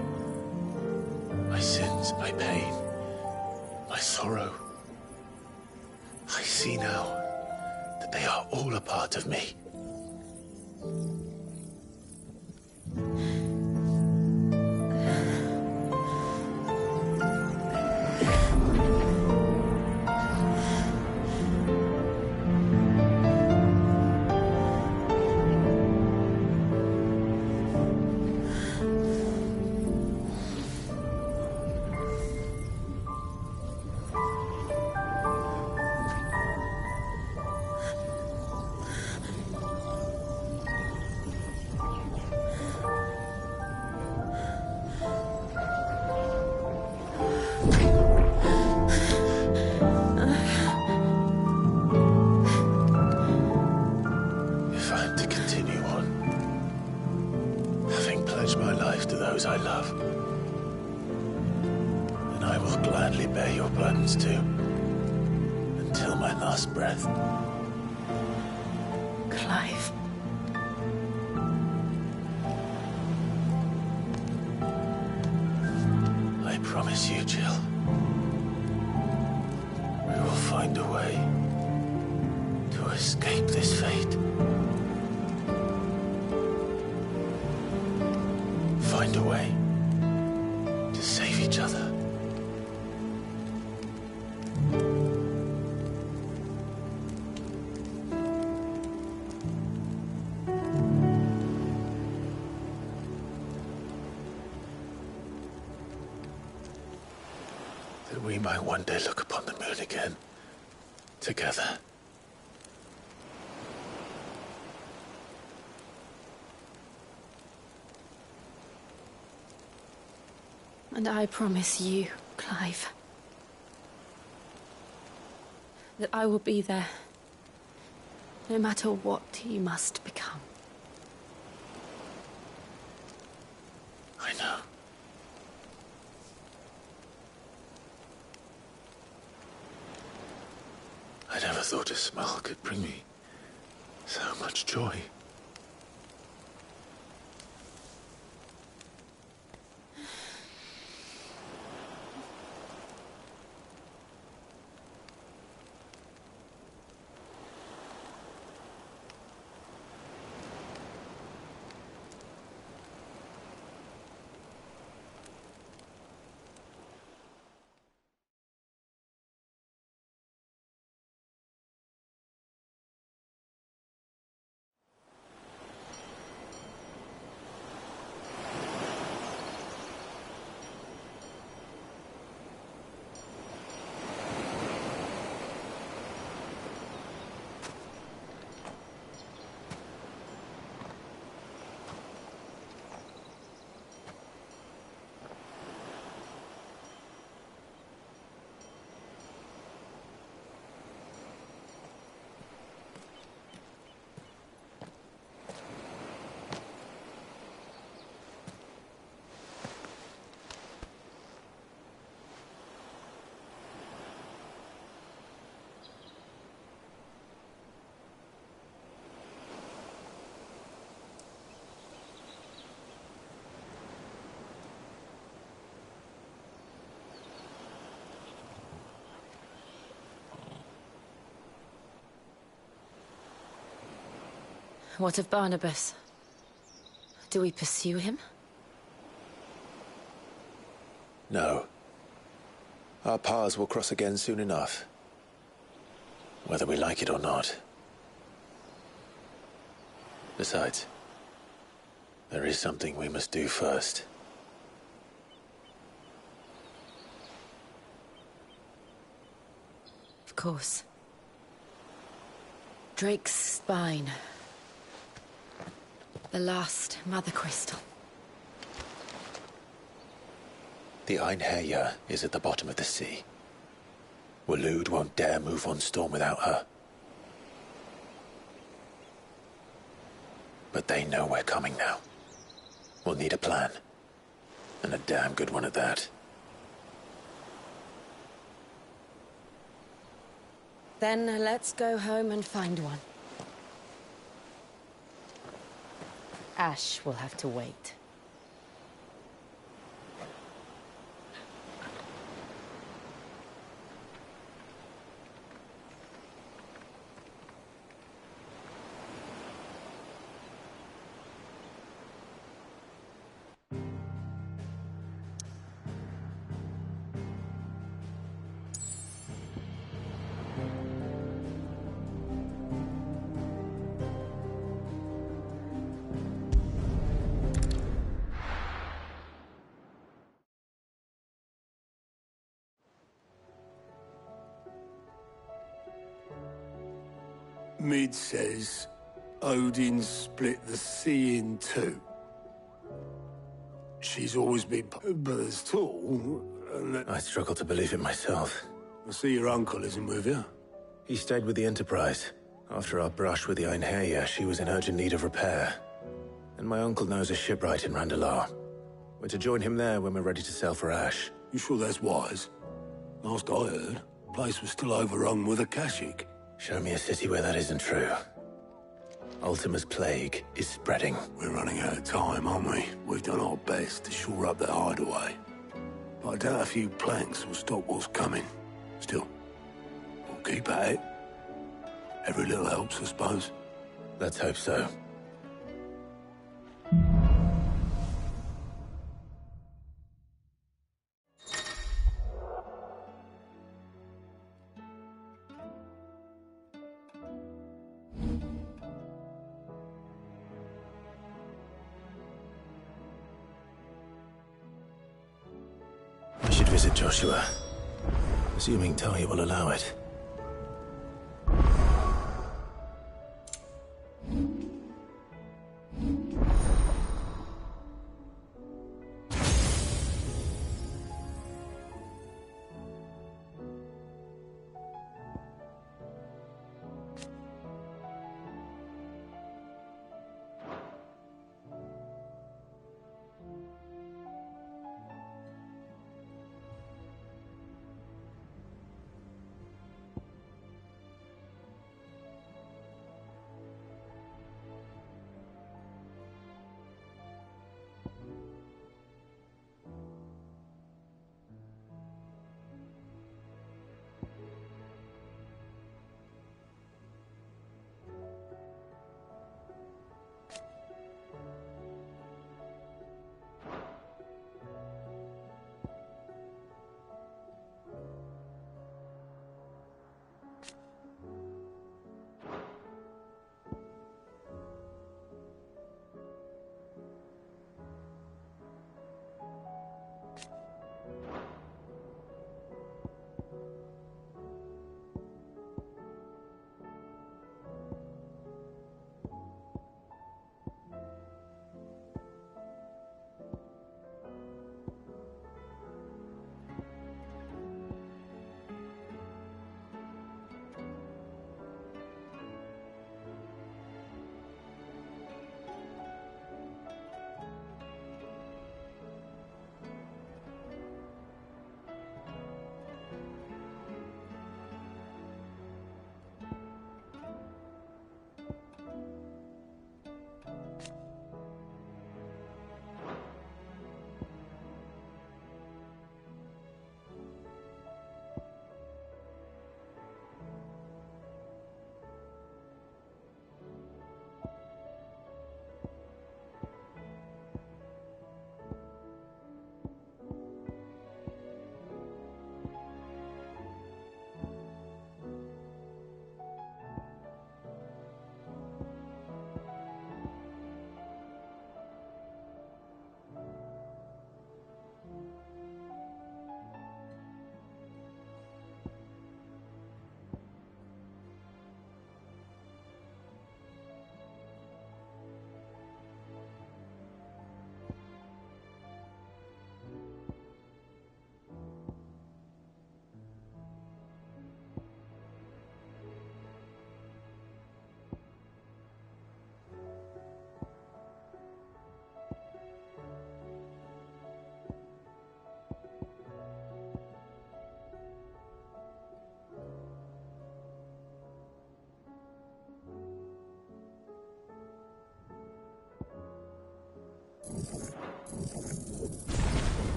my sins, my pain, my sorrow, I see now that they are all a part of me. happens to. Until my last breath. Clive. I promise you, Jill. We will find a way to escape this fate. Find a way to save each other. That we might one day look upon the moon again, together. And I promise you, Clive, that I will be there, no matter what you must become. I know. I never thought a smile could bring me so much joy. What of Barnabas? Do we pursue him? No. Our paths will cross again soon enough. Whether we like it or not. Besides, there is something we must do first. Of course. Drake's spine. The last Mother Crystal. The Einherjar is at the bottom of the sea. Waloed won't dare move on Storm without her. But they know we're coming now. We'll need a plan. And a damn good one at that. Then let's go home and find one. Ash will have to wait. Mid says Odin split the sea in two. She's always been but as tall, and that... I struggle to believe it myself. I see your uncle isn't with you. He stayed with the Enterprise. After our brush with the Einherjar, she was in urgent need of repair. And my uncle knows a shipwright in Randalar. We're to join him there when we're ready to sail for Ash. You sure that's wise? Last I heard, the place was still overrun with Akashic. Show me a city where that isn't true. Ultima's plague is spreading. We're running out of time, aren't we? We've done our best to shore up that hideaway. But I doubt a few planks will stop what's coming. Still, we'll keep at it. Every little helps, I suppose. Let's hope so. I should visit Joshua, assuming Talia will allow it.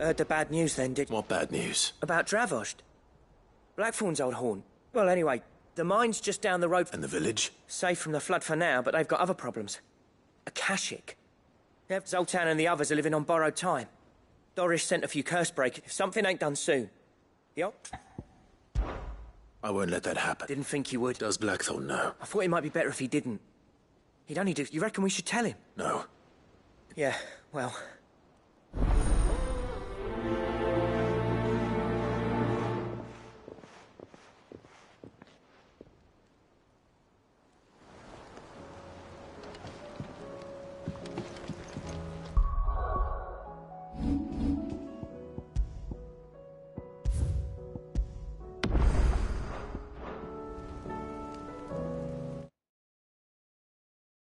Heard the bad news then, did you? What bad news? About Dravost. Blackthorn's old horn. Well, anyway, the mine's just down the road. And the village? Safe from the flood for now, but they've got other problems. Akashic. Zoltan and the others are living on borrowed time. Doris sent a few curse breakers. If something ain't done soon. I won't let that happen. Didn't think you would. Does Blackthorn know? I thought it might be better if he didn't. He'd only do... You reckon we should tell him? No. Yeah, well...